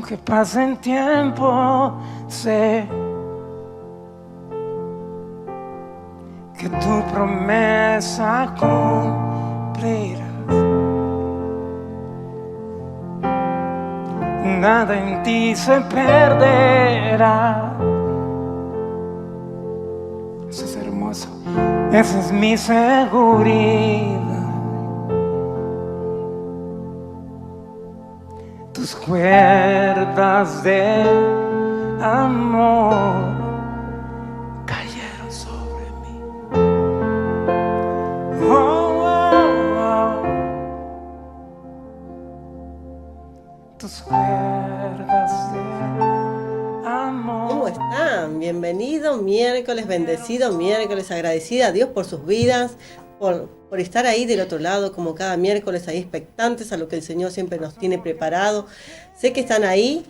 Aunque pase el tiempo, sé que tu promesa cumplirás. Nada en ti se perderá. Eso es hermoso. Esa es mi seguridad. Tus cuerdas de amor cayeron sobre mí. Oh, oh, oh. Tus cuerdas de amor. ¿Cómo están? Bienvenido, miércoles bendecido, miércoles agradecida a Dios por sus vidas, por estar ahí del otro lado, como cada miércoles ahí expectantes a lo que el Señor siempre nos tiene preparado. Sé que están ahí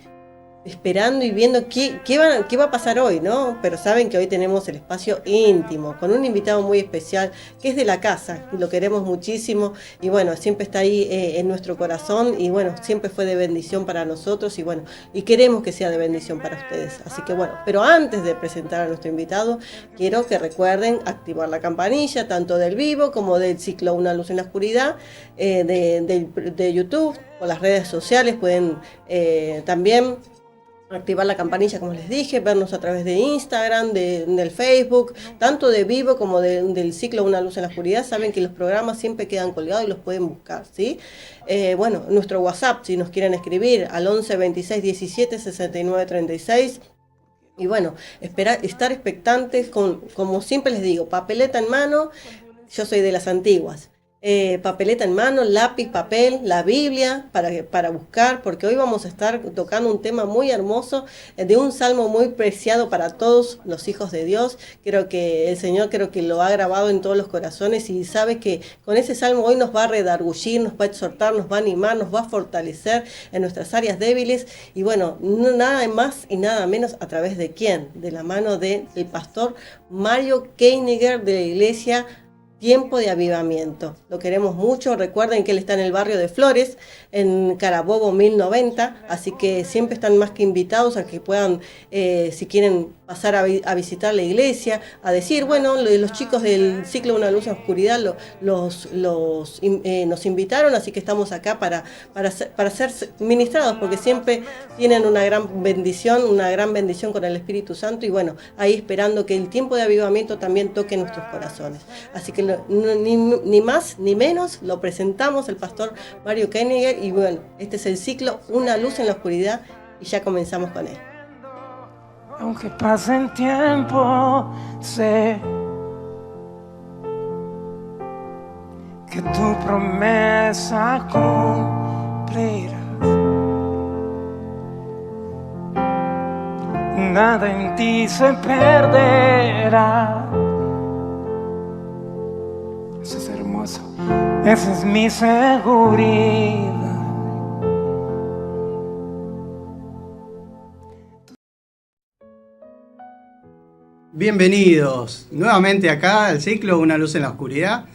esperando y viendo qué va a pasar hoy, ¿no? Pero saben que hoy tenemos el espacio íntimo, con un invitado muy especial, que es de la casa, y lo queremos muchísimo, y bueno, siempre está ahí en nuestro corazón, y bueno, siempre fue de bendición para nosotros, y bueno, y queremos que sea de bendición para ustedes. Así que bueno, pero antes de presentar a nuestro invitado, quiero que recuerden activar la campanilla, tanto del vivo como del ciclo Una Luz en la Oscuridad, de YouTube, o las redes sociales, pueden también activar la campanilla, como les dije, vernos a través de Instagram, del Facebook, tanto de vivo como del ciclo Una Luz en la Oscuridad. Saben que los programas siempre quedan colgados y los pueden buscar, ¿sí? Bueno, nuestro WhatsApp, si nos quieren escribir, al 11 26 17 69 36. Y bueno, estar expectantes, como siempre les digo, papeleta en mano. Yo soy de las antiguas. Papeleta en mano, lápiz, papel, la Biblia para buscar, porque hoy vamos a estar tocando un tema muy hermoso, de un salmo muy preciado para todos los hijos de Dios. Creo que el Señor lo ha grabado en todos los corazones, y sabe que con ese salmo hoy nos va a redargullir, nos va a exhortar, nos va a animar, nos va a fortalecer en nuestras áreas débiles. Y bueno, nada más y nada menos, a través de quién, de la mano del pastor Mario Keiniger, de la iglesia Tiempo de Avivamiento. Lo queremos mucho. Recuerden que él está en el barrio de Flores, en Carabobo 1090, así que siempre están más que invitados a que puedan, si quieren pasar a visitar la iglesia, a decir, bueno, los chicos del ciclo Una Luz en la Oscuridad nos invitaron, así que estamos acá para ser ministrados, porque siempre tienen una gran bendición con el Espíritu Santo, y bueno, ahí esperando que el tiempo de avivamiento también toque nuestros corazones. Así que ni más ni menos, lo presentamos el pastor Mario Keiniger, y bueno, este es el ciclo Una Luz en la Oscuridad, y ya comenzamos con él. Aunque pase el tiempo, sé que tu promesa cumplirás. Nada en ti se perderá. Eso es hermoso. Esa es mi seguridad. Bienvenidos nuevamente acá al ciclo Una Luz en la Oscuridad.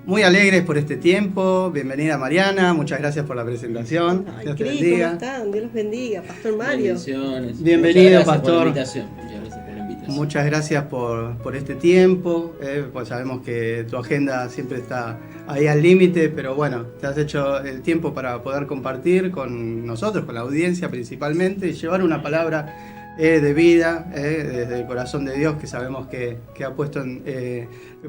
Muy alegres por este tiempo. Bienvenida Mariana, muchas gracias por la presentación. Ay, Dios te Cris, bendiga. ¿cómo están? Dios los bendiga, Pastor Mario. Bendiciones. Bienvenido, Muchas gracias pastor. Por la invitación. Muchas gracias por la invitación. Muchas gracias por este tiempo, pues sabemos que tu agenda siempre está ahí al límite, pero bueno, te has hecho el tiempo para poder compartir con nosotros, con la audiencia principalmente, y llevar una palabra de vida, desde el corazón de Dios, que sabemos que ha puesto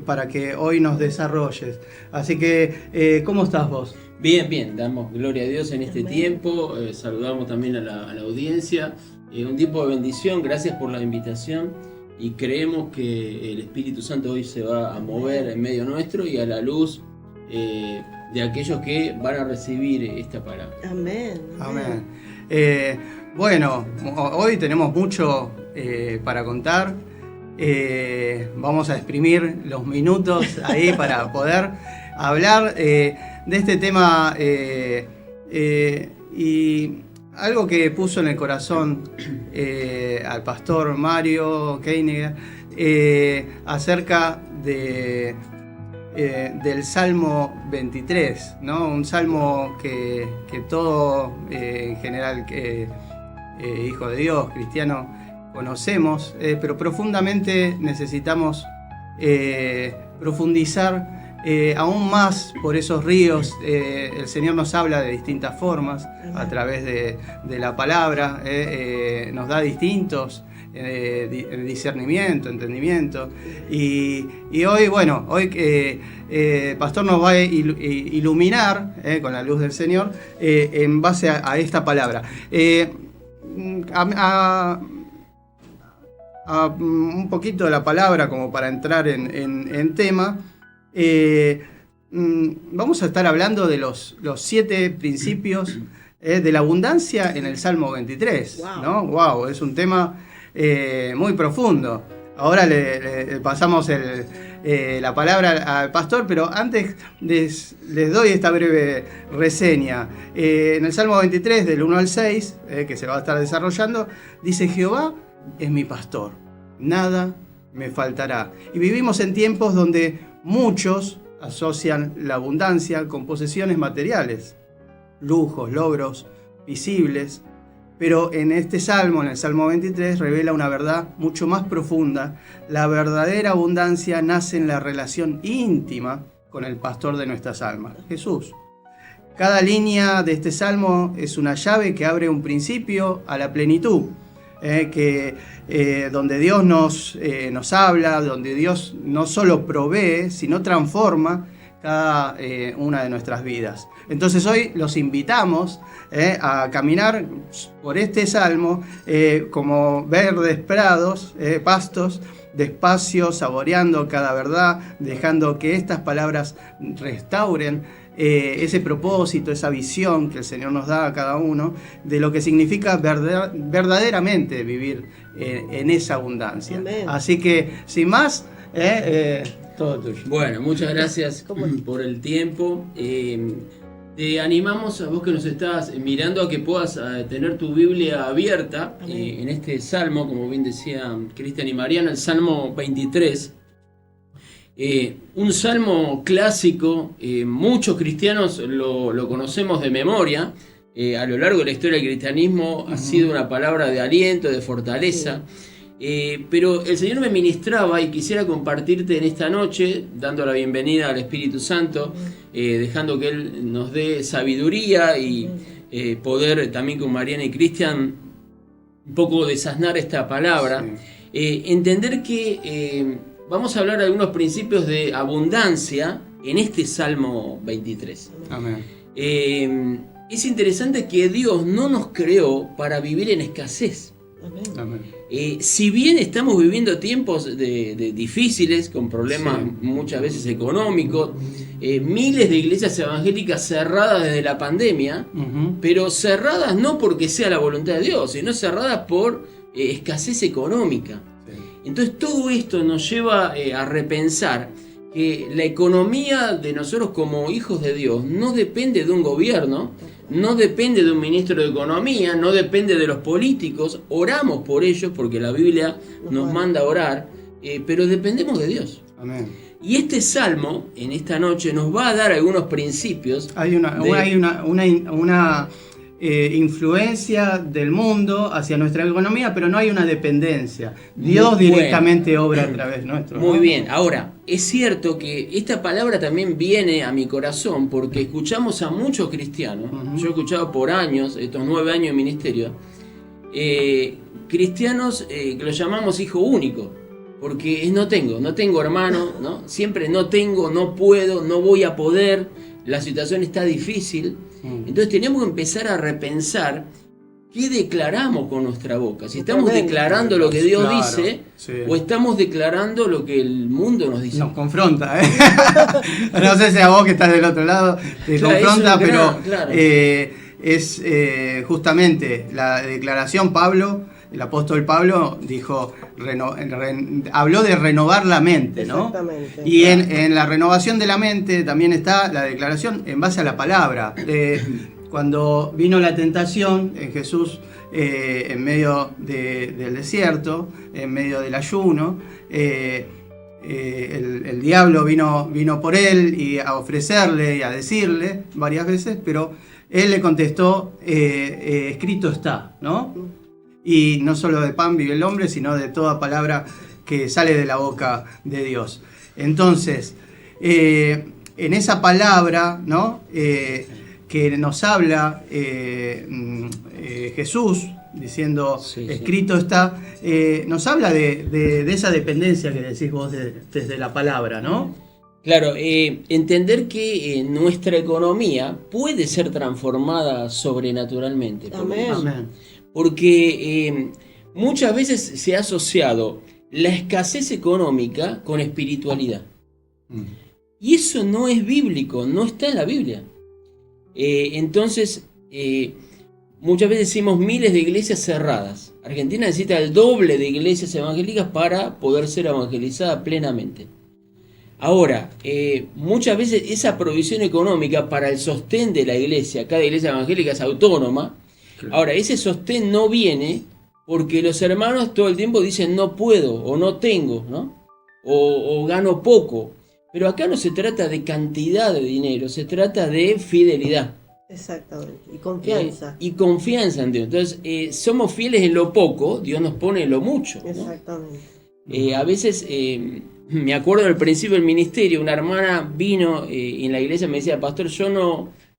para que hoy nos desarrolles. Así que, ¿cómo estás vos? Bien, damos gloria a Dios en este tiempo, saludamos también a la audiencia, un tiempo de bendición, gracias por la invitación, y creemos que el Espíritu Santo hoy se va a mover en medio nuestro y a la luz de aquellos que van a recibir esta palabra. Amén. Bueno, hoy tenemos mucho para contar. Vamos a exprimir los minutos ahí para poder hablar de este tema, y algo que puso en el corazón al pastor Mario Keiniger acerca del Salmo 23, ¿no? Un salmo que todo en general hijos de Dios, cristianos, conocemos, pero profundamente necesitamos profundizar aún más por esos ríos. El Señor nos habla de distintas formas a través de la palabra, nos da distintos discernimiento, entendimiento, y hoy, bueno, Pastor nos va a iluminar con la luz del Señor en base a esta palabra. Un poquito de la palabra como para entrar en tema. Vamos a estar hablando de los 7 principios de la abundancia en el Salmo 23. Wow. ¿No? Wow, es un tema muy profundo. Ahora le pasamos la palabra al pastor, pero antes les doy esta breve reseña. En el Salmo 23, del 1 al 6, que se va a estar desarrollando, dice: Jehová es mi pastor, nada me faltará. Y vivimos en tiempos donde muchos asocian la abundancia con posesiones materiales, lujos, logros visibles, pero en este salmo, en el Salmo 23, revela una verdad mucho más profunda. La verdadera abundancia nace en la relación íntima con el pastor de nuestras almas, Jesús. Cada línea de este salmo es una llave que abre un principio a la plenitud. Donde Dios nos habla, donde Dios no solo provee, sino transforma cada una de nuestras vidas. Entonces hoy los invitamos a caminar por este salmo como verdes prados, pastos, despacio, saboreando cada verdad, dejando que estas palabras restauren ese propósito, esa visión que el Señor nos da a cada uno de lo que significa verdaderamente vivir en esa abundancia. Amén. Así que, sin más, todo tuyo. Bueno, muchas gracias por el tiempo. Te animamos a vos que nos estás mirando a que puedas tener tu Biblia abierta en este salmo, como bien decía Cristian y Mariana, el Salmo 23. Un salmo clásico, muchos cristianos lo conocemos de memoria. A lo largo de la historia del cristianismo ha sido una palabra de aliento, de fortaleza. Pero el Señor me ministraba y quisiera compartirte en esta noche, dando la bienvenida al Espíritu Santo, dejando que Él nos dé sabiduría y poder también con Mariana y Cristian un poco desasnar esta palabra. Entender que vamos a hablar de algunos principios de abundancia en este Salmo 23. Amén. Es interesante que Dios no nos creó para vivir en escasez. Amén. Si bien estamos viviendo tiempos difíciles, con problemas muchas veces económicos, miles de iglesias evangélicas cerradas desde la pandemia, pero cerradas no porque sea la voluntad de Dios, sino cerradas por escasez económica. Entonces todo esto nos lleva a repensar que la economía de nosotros como hijos de Dios no depende de un gobierno, no depende de un ministro de Economía, no depende de los políticos. Oramos por ellos porque la Biblia nos manda a orar, pero dependemos de Dios. Amén. Y este salmo, en esta noche, nos va a dar algunos principios. Hay una influencia del mundo hacia nuestra economía, pero no hay una dependencia. Dios directamente obra a través nuestro. Muy ¿no? bien. Ahora, es cierto que esta palabra también viene a mi corazón porque escuchamos a muchos cristianos. Yo he escuchado por años, estos 9 años de ministerio, cristianos que los llamamos hijo único. Porque es no tengo hermano, ¿no? Siempre no tengo, no puedo, no voy a poder, la situación está difícil. Entonces tenemos que empezar a repensar qué declaramos con nuestra boca. Si estamos declarando lo que Dios dice, o estamos declarando lo que el mundo nos dice. Nos confronta, ¿eh? No sé si a vos que estás del otro lado te confronta, pero es justamente la declaración el apóstol Pablo dijo, habló de renovar la mente, ¿no? Exactamente. Y en la renovación de la mente también está la declaración en base a la palabra. Cuando vino la tentación en Jesús en medio del desierto, en medio del ayuno, el diablo vino por él y a ofrecerle y a decirle varias veces, pero él le contestó, escrito está, ¿no? y no solo de pan vive el hombre, sino de toda palabra que sale de la boca de Dios. Entonces, en esa palabra, ¿no? Que nos habla Jesús, diciendo, Sí, escrito está, nos habla de esa dependencia que decís vos desde la palabra, ¿no? Claro, entender que nuestra economía puede ser transformada sobrenaturalmente. Amén. Amén. Porque muchas veces se ha asociado la escasez económica con espiritualidad. Y eso no es bíblico, no está en la Biblia. Entonces, muchas veces decimos miles de iglesias cerradas. Argentina necesita el doble de iglesias evangélicas para poder ser evangelizada plenamente. Ahora, muchas veces esa provisión económica para el sostén de la iglesia, cada iglesia evangélica es autónoma. Claro. Ahora, ese sostén no viene porque los hermanos todo el tiempo dicen no puedo o no tengo, ¿no? O gano poco. Pero acá no se trata de cantidad de dinero, se trata de fidelidad. Exactamente. Y confianza. Y confianza en Dios. Entonces, somos fieles en lo poco, Dios nos pone en lo mucho, ¿no? Exactamente. A veces, me acuerdo al principio del ministerio, una hermana vino en la iglesia y me decía, pastor, yo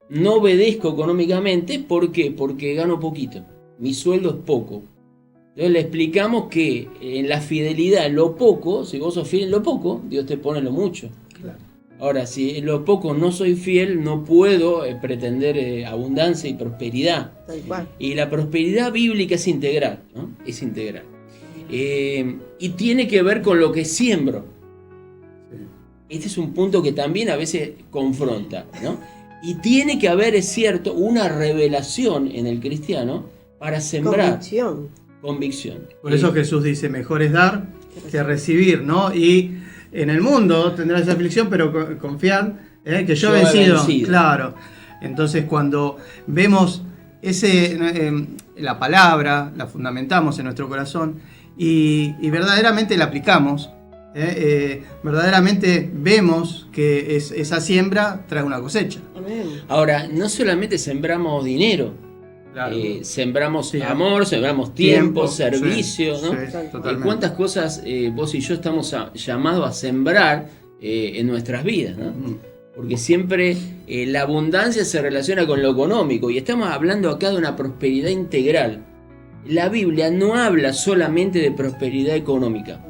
no obedezco económicamente. ¿Por qué? Porque gano poquito. Mi sueldo es poco. Entonces le explicamos que en la fidelidad, en lo poco, si vos sos fiel en lo poco, Dios te pone en lo mucho. Claro. Ahora, si en lo poco no soy fiel, no puedo pretender abundancia y prosperidad. Tal cual. Y la prosperidad bíblica es integral, ¿no? Es integral. Y tiene que ver con lo que siembro. Este es un punto que también a veces confronta, ¿no? Y tiene que haber, es cierto, una revelación en el cristiano para sembrar. Convicción. Por eso Jesús dice, mejor es dar que recibir, ¿no? Y en el mundo tendrás aflicción, pero confiad que yo he vencido. Claro. Entonces cuando vemos la palabra, la fundamentamos en nuestro corazón y verdaderamente la aplicamos, verdaderamente vemos que esa siembra trae una cosecha. Amén. Ahora, no solamente sembramos dinero, Claro. Sembramos Sí. amor, sembramos tiempo, servicio, sí, ¿no? sí, totalmente. ¿Cuántas cosas vos y yo estamos llamados a sembrar en nuestras vidas, ¿no? Porque siempre la abundancia se relaciona con lo económico y estamos hablando acá de una prosperidad integral. La Biblia no habla solamente de prosperidad económica.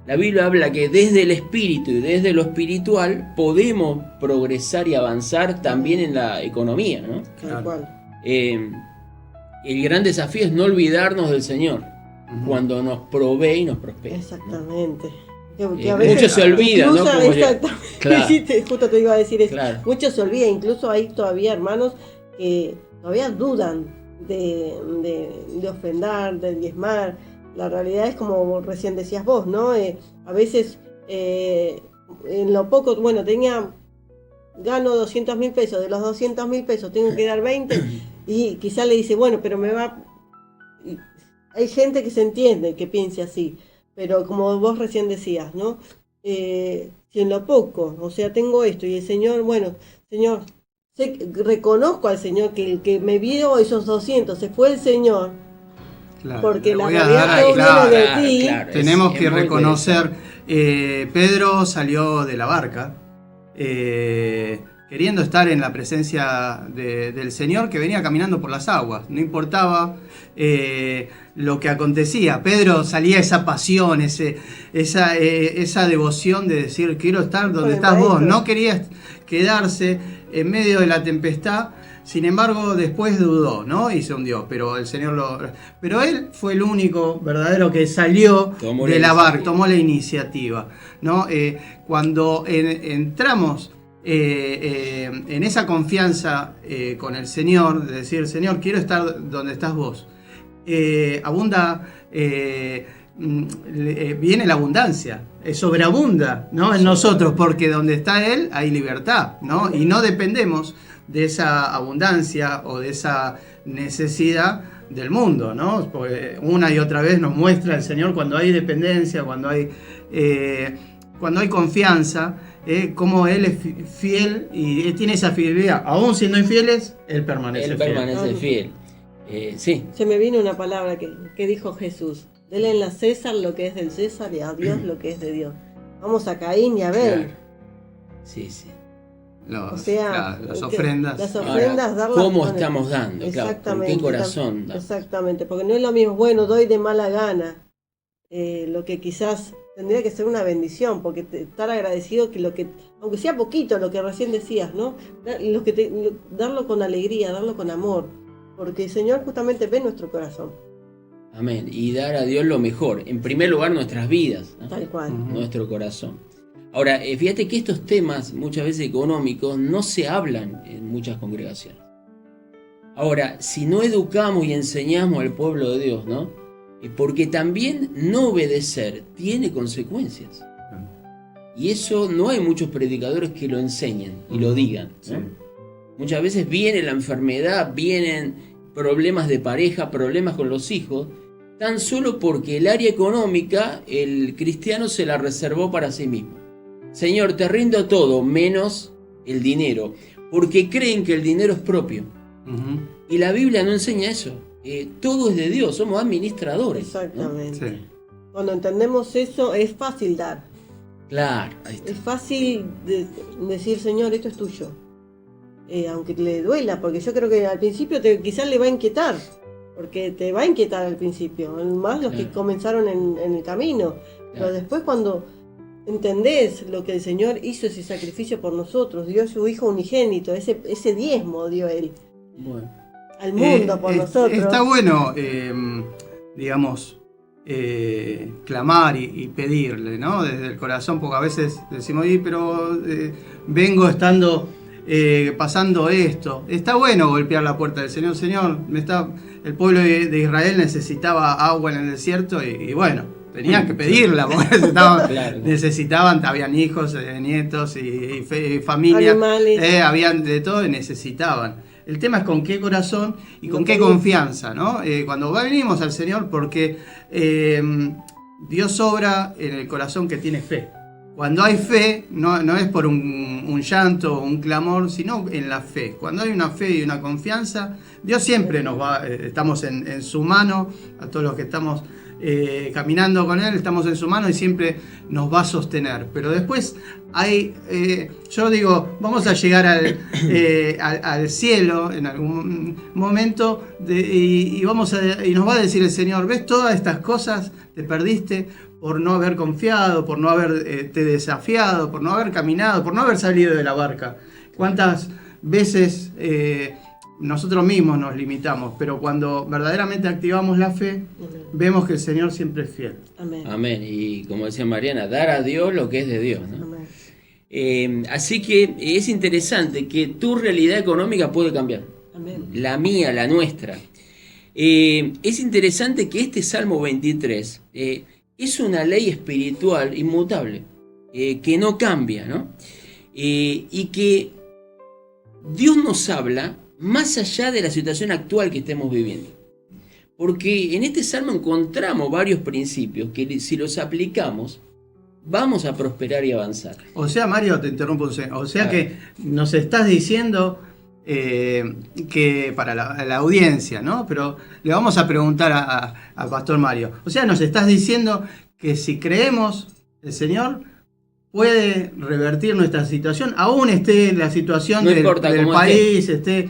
La Biblia habla que desde el espíritu y desde lo espiritual podemos progresar y avanzar también en la economía, ¿no? Tal cual. El gran desafío es no olvidarnos del Señor cuando nos provee y nos prospera. Exactamente. Que muchos se olvidan, ¿no? Exactamente. Claro. Justo te iba a decir eso. Claro. Muchos se olvidan, incluso hay todavía hermanos que todavía dudan de ofrendar, de diezmar. La realidad es como recién decías vos, ¿no? A veces en lo poco, bueno, gano 200.000 pesos, de los 200.000 pesos tengo que dar 20 y quizás le dice, bueno, pero me va... Hay gente que se entiende, que piense así, pero como vos recién decías, ¿no? Si en lo poco, o sea, tengo esto y el Señor, bueno, Señor, reconozco al Señor que el que me vio esos 200, se fue el Señor, Claro, porque la voy a realidad dar no ahí, claro, viene de ti. claro. Tenemos que muy reconocer, Pedro salió de la barca queriendo estar en la presencia del Señor que venía caminando por las aguas. No importaba lo que acontecía. Pedro salía esa pasión, esa devoción de decir quiero estar donde estás vos. No quería quedarse en medio de la tempestad. Sin embargo, después dudó, ¿no? Y se hundió, pero el Señor Pero él fue el único verdadero que salió de la barca, tomó la iniciativa, ¿no? Cuando entramos en esa confianza con el Señor, de decir, Señor, quiero estar donde estás vos, abunda... viene la abundancia, sobreabunda, ¿no? En nosotros, porque donde está Él hay libertad, ¿no? Y no dependemos de esa abundancia o de esa necesidad del mundo, ¿no? Porque una y otra vez nos muestra el Señor cuando hay dependencia, cuando hay confianza, cómo Él es fiel y tiene esa fidelidad. Aún siendo infieles, Él permanece fiel. Fiel. Sí, Se me vino una palabra que dijo Jesús. Denle a César lo que es del César y a Dios lo que es de Dios. Vamos a Caín y a Abel. claro. Sí, sí. O sea, las ofrendas. Las ofrendas, Ahora, darlas ¿cómo con el- estamos dando? Claro, ¿con Exactamente. qué corazón damos? Exactamente, porque no es lo mismo, bueno, doy de mala gana. Lo que quizás tendría que ser una bendición, porque estar agradecido que lo que, aunque sea poquito, lo que recién decías, ¿no? Darlo con alegría, darlo con amor, porque el Señor justamente ve nuestro corazón. Amén. Y dar a Dios lo mejor. En primer lugar, nuestras vidas, ¿no? Tal cual. Ujú. Nuestro corazón. Ahora, fíjate que estos temas, muchas veces económicos, no se hablan en muchas congregaciones. Ahora, si no educamos y enseñamos al pueblo de Dios, ¿no? Porque también no obedecer tiene consecuencias. Y eso no hay muchos predicadores que lo enseñen y lo digan, ¿no? Sí. Muchas veces viene la enfermedad, vienen problemas de pareja, problemas con los hijos, tan solo porque el área económica, el cristiano se la reservó para sí mismo. Señor, te rindo todo, menos el dinero, porque creen que el dinero es propio. Ujú. Y la Biblia no enseña eso. Todo es de Dios, somos administradores, ¿no? Exactamente. Sí. Cuando entendemos eso, es fácil dar. Claro, ahí está. Es fácil decir, Señor, esto es tuyo. Aunque le duela, porque yo creo que al principio quizás le va a inquietar, porque te va a inquietar al principio, más los que Claro. comenzaron en el camino. Pero Claro. después cuando entendés lo que el Señor hizo, ese sacrificio por nosotros, dio a su Hijo unigénito, ese diezmo dio Él Bueno, al mundo por nosotros. Está bueno, digamos, clamar y pedirle, ¿no? Desde el corazón, porque a veces decimos, pero vengo estando pasando esto. Está bueno golpear la puerta del Señor. Señor, el pueblo de Israel necesitaba agua en el desierto y bueno, tenían que pedirla porque Claro. necesitaban, habían hijos, nietos y familia, Animales. habían de todo y necesitaban. El tema es con qué corazón y con Lo qué pedimos. confianza, ¿no? Cuando venimos al Señor, porque Dios obra en el corazón que tiene fe. Cuando hay fe, no es por un llanto o un clamor, sino en la fe. Cuando hay una fe y una confianza, Dios siempre nos va, estamos en su mano, a todos los que estamos caminando con Él, estamos en su mano y siempre nos va a sostener. Pero después hay, yo digo, vamos a llegar al cielo en algún momento y nos va a decir el Señor, ¿ves todas estas cosas? Te perdiste por no haber confiado, por no haberte desafiado, por no haber caminado, por no haber salido de la barca. ¿Cuántas veces nosotros mismos nos limitamos? Pero cuando verdaderamente activamos la fe, vemos que el Señor siempre es fiel. Amén. amén. Y como decía Mariana, dar a Dios lo que es de Dios, ¿no? Amén. Así que es interesante que tu realidad económica puede cambiar. Amén. La mía, la nuestra. Es interesante que este Salmo 23 es una ley espiritual inmutable, que no cambia, ¿no? Y que Dios nos habla más allá de la situación actual que estemos viviendo. Porque en este Salmo encontramos varios principios que si los aplicamos, vamos a prosperar y avanzar. O sea, Mario, te interrumpo un segundo. O sea Claro. que nos estás diciendo que para la audiencia, ¿no? Pero le vamos a preguntar a Pastor Mario. O sea, nos estás diciendo que si creemos, el Señor puede revertir nuestra situación, aún esté en la situación No del importa cómo país, Sí.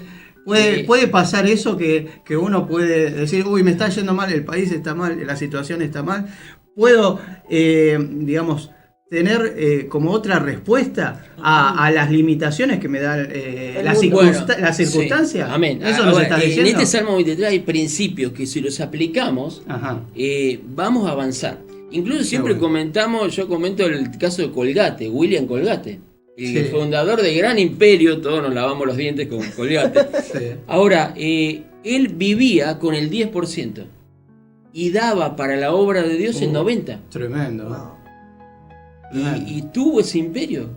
puede pasar eso que uno puede decir, uy, me está yendo mal, el país está mal, la situación está mal. Puedo, digamos, tener como otra respuesta a las limitaciones que me dan las circunstancias. Sí, amén. Eso nos Ahora, está en diciendo. este Salmo 23 hay principios que si los aplicamos, Ajá. vamos a avanzar. Incluso siempre bueno. yo comento el caso de Colgate, William Colgate, el Sí. fundador del gran imperio, todos nos lavamos los dientes con Colgate. Sí. Ahora, él vivía con el 10% y daba para la obra de Dios el 90%. Tremendo. Wow. Y tuvo ese imperio.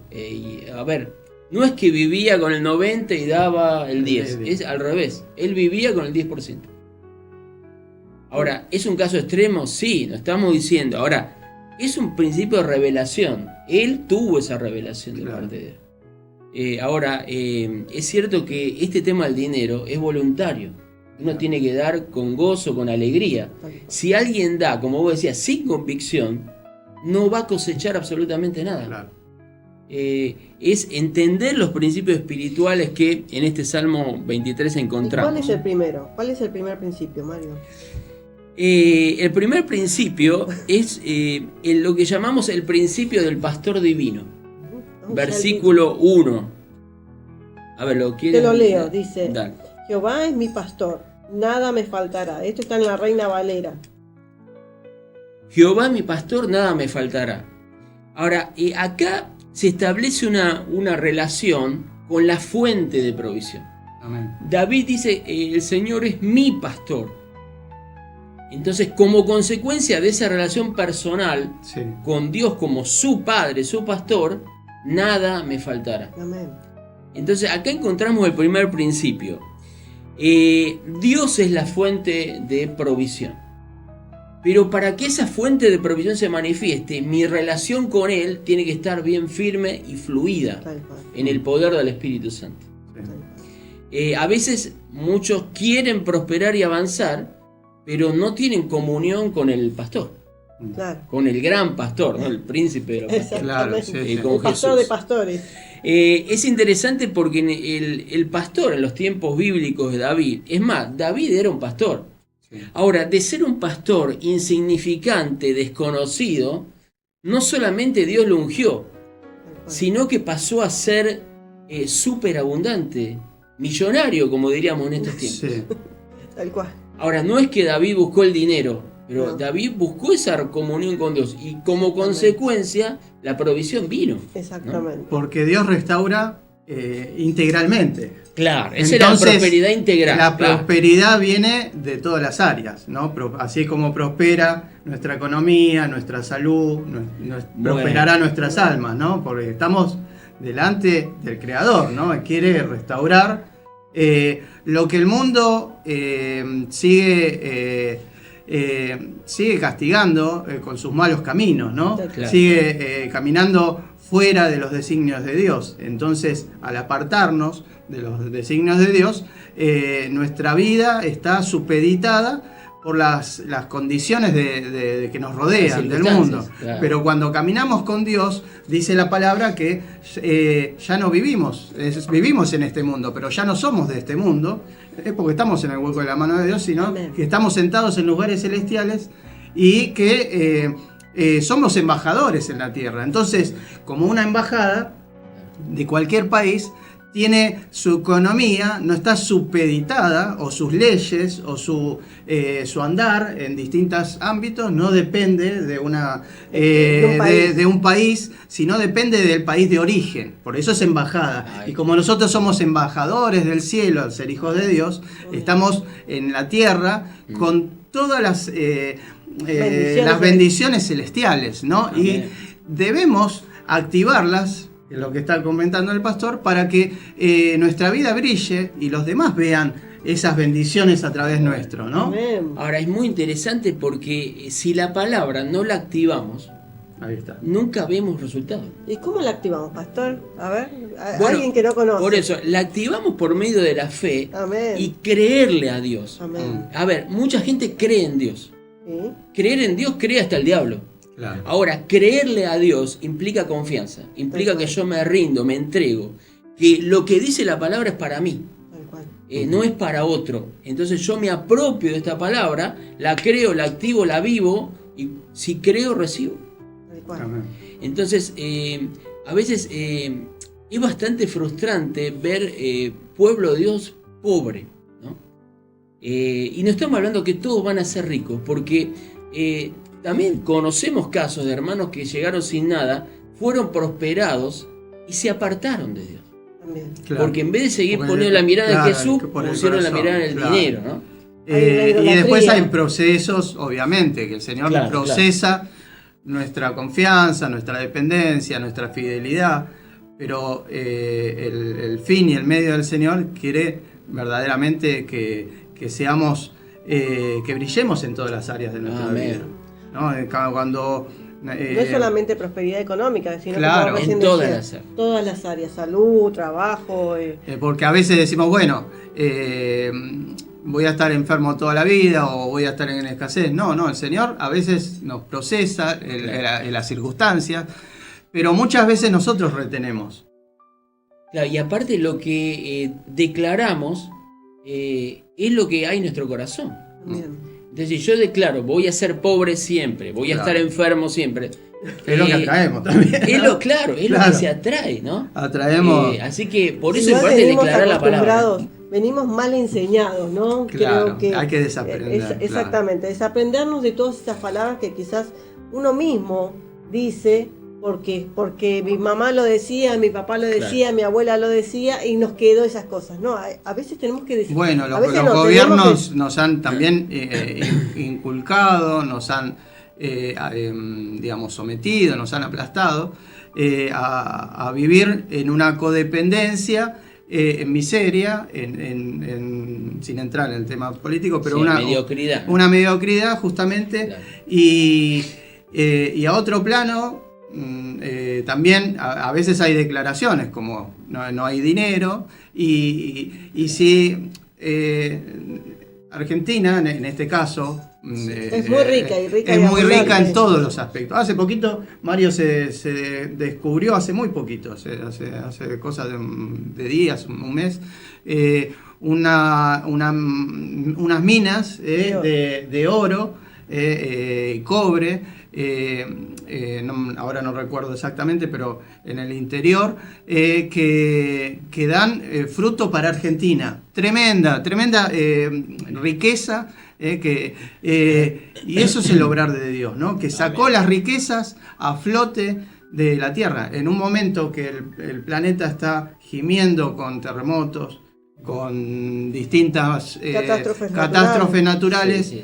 A ver, no es que vivía con el 90 y daba el 10, es al revés. Él vivía con el 10%. Ahora, ¿es un caso extremo? Sí, no estamos diciendo. Ahora, es un principio de revelación. Él tuvo esa revelación de Claro. parte de Dios. Ahora, es cierto que este tema del dinero es voluntario. Uno tiene que dar con gozo, con alegría. Si alguien da, como vos decías, sin convicción, no va a cosechar absolutamente nada. Claro. Es entender los principios espirituales que en este Salmo 23 ¿Y encontramos. cuál es el primero? ¿Cuál es el primer principio, Mario? El primer principio es lo que llamamos el principio del pastor divino. Versículo 1. A ver, ¿lo quieres? Te lo leo, dice: Dale. Jehová es mi pastor, nada me faltará. Esto está en la Reina Valera. Jehová mi pastor, nada me faltará. Ahora, acá se establece una relación con la fuente de provisión. Amén. David dice, el Señor es mi pastor. Entonces, como consecuencia de esa relación personal Sí. con Dios como su padre, su pastor, nada me faltará. Amén. Entonces, acá encontramos el primer principio. Dios es la fuente de provisión. Pero para que esa fuente de provisión se manifieste, mi relación con Él tiene que estar bien firme y fluida Tal cual. en el poder del Espíritu Santo. Sí. A veces muchos quieren prosperar y avanzar, pero no tienen comunión con el pastor, Claro. con el gran pastor, ¿no? El príncipe de los pastores. Claro, Exactamente. sí, sí. Con El pastor Jesús. de pastores. Es interesante porque el pastor en los tiempos bíblicos de David, es más, David era un pastor. Sí. Ahora, de ser un pastor insignificante, desconocido, no solamente Dios lo ungió, sino que pasó a ser superabundante, millonario, como diríamos en estos tiempos. Sí. Tal cual. Ahora, no es que David buscó el dinero, pero No. David buscó esa comunión con Dios y como consecuencia la provisión vino. Exactamente. Porque Dios restaura integralmente. Claro, esa es la Entonces, prosperidad integral. La claro. prosperidad viene de todas las áreas, ¿no? Así como prospera nuestra economía, nuestra salud, prosperará nuestras almas, ¿no? Porque estamos delante del Creador, ¿no? Quiere restaurar lo que el mundo sigue castigando con sus malos caminos, ¿no? Claro. Sigue caminando fuera de los designios de Dios. Entonces, al apartarnos de los designios de Dios, nuestra vida está supeditada por las condiciones de que nos rodean, del mundo. Claro. Pero cuando caminamos con Dios, dice la palabra que ya no vivimos, vivimos en este mundo, pero ya no somos de este mundo, es porque estamos en el hueco de la mano de Dios, sino Amén. que estamos sentados en lugares celestiales y que somos embajadores en la tierra. Entonces, como una embajada de cualquier país, tiene su economía, no está supeditada, o sus leyes, o su andar en distintos ámbitos, no depende de de un país, sino depende del país de origen. Por eso es embajada. Ay. Y como nosotros somos embajadores del cielo, al ser hijos de Dios, estamos en la tierra con todas las bendiciones celestiales, ¿no? Amén. Y debemos activarlas, es lo que está comentando el pastor, para que nuestra vida brille y los demás vean esas bendiciones a través nuestro, ¿no? Amén. Ahora, es muy interesante porque si la palabra no la activamos, Ahí está. nunca vemos resultados. ¿Y cómo la activamos, pastor? A ver, Bueno, alguien que no conoce. Por eso, la activamos por medio de la fe Amén. y creerle a Dios. Amén. A ver, mucha gente cree en Dios. ¿Sí? Creer en Dios cree hasta el diablo. Claro. Ahora, creerle a Dios implica confianza, implica Tal que cual. yo me rindo, me entrego, que lo que dice la palabra es para mí, Tal cual. no es para otro. Entonces yo me apropio de esta palabra, la creo, la activo, la vivo, y si creo, recibo. Tal cual. Amén. Entonces, a veces es bastante frustrante ver pueblo de Dios pobre, ¿no? Y no estamos hablando que todos van a ser ricos, porque también conocemos casos de hermanos que llegaron sin nada, fueron prosperados y se apartaron de Dios. También. Claro. Porque en vez de seguir Porque poniendo la mirada claro, en Jesús, por el pusieron la corazón, mirada en el claro. dinero, ¿no? Hay una Y idolatría. después hay procesos, obviamente, que el Señor Claro, procesa nuestra confianza, nuestra dependencia, nuestra fidelidad, pero el fin y el medio del Señor quiere verdaderamente que seamos, que brillemos en todas las áreas de nuestra Amén. vida, ¿no? Cuando No es solamente prosperidad económica, sino claro, como recién en todas decía, las áreas. todas las áreas, salud, trabajo. porque a veces decimos, bueno, voy a estar enfermo toda la vida o voy a estar en escasez. No, el Señor a veces nos procesa en las circunstancias, pero muchas veces nosotros retenemos. Claro, y aparte lo que declaramos es lo que hay en nuestro corazón. Bien. Entonces, si yo declaro, voy a ser pobre siempre, voy a estar enfermo siempre. Es lo que atraemos también, ¿no? Es lo que se atrae, ¿no? Atraemos. Así que por eso es Igual importante venimos declarar la palabra. acostumbrados, venimos mal enseñados, ¿no? Claro, Creo que hay que desaprender, claro. exactamente, desaprendernos de todas esas palabras que quizás uno mismo dice porque mi mamá lo decía, mi papá lo decía, mi abuela lo decía y nos quedó esas cosas, ¿no? A veces tenemos que decir. Bueno, los gobiernos nos han también inculcado, nos han digamos sometido, nos han aplastado a vivir en una codependencia, en miseria, sin entrar en el tema político, pero mediocridad. Una mediocridad justamente, claro. Y a otro plano también a veces hay declaraciones como no hay dinero y si Argentina en este caso es muy rica es muy rica en todos los aspectos. Hace poquito Mario se descubrió, hace muy poquito, hace cosas de días, un mes, unas minas de oro y cobre. Ahora no recuerdo exactamente, pero en el interior, que dan fruto para Argentina. Tremenda riqueza, y eso es el obrar de Dios, ¿no? Que sacó las riquezas a flote de la tierra. En un momento que el planeta está gimiendo con terremotos, con distintas catástrofes naturales. Sí.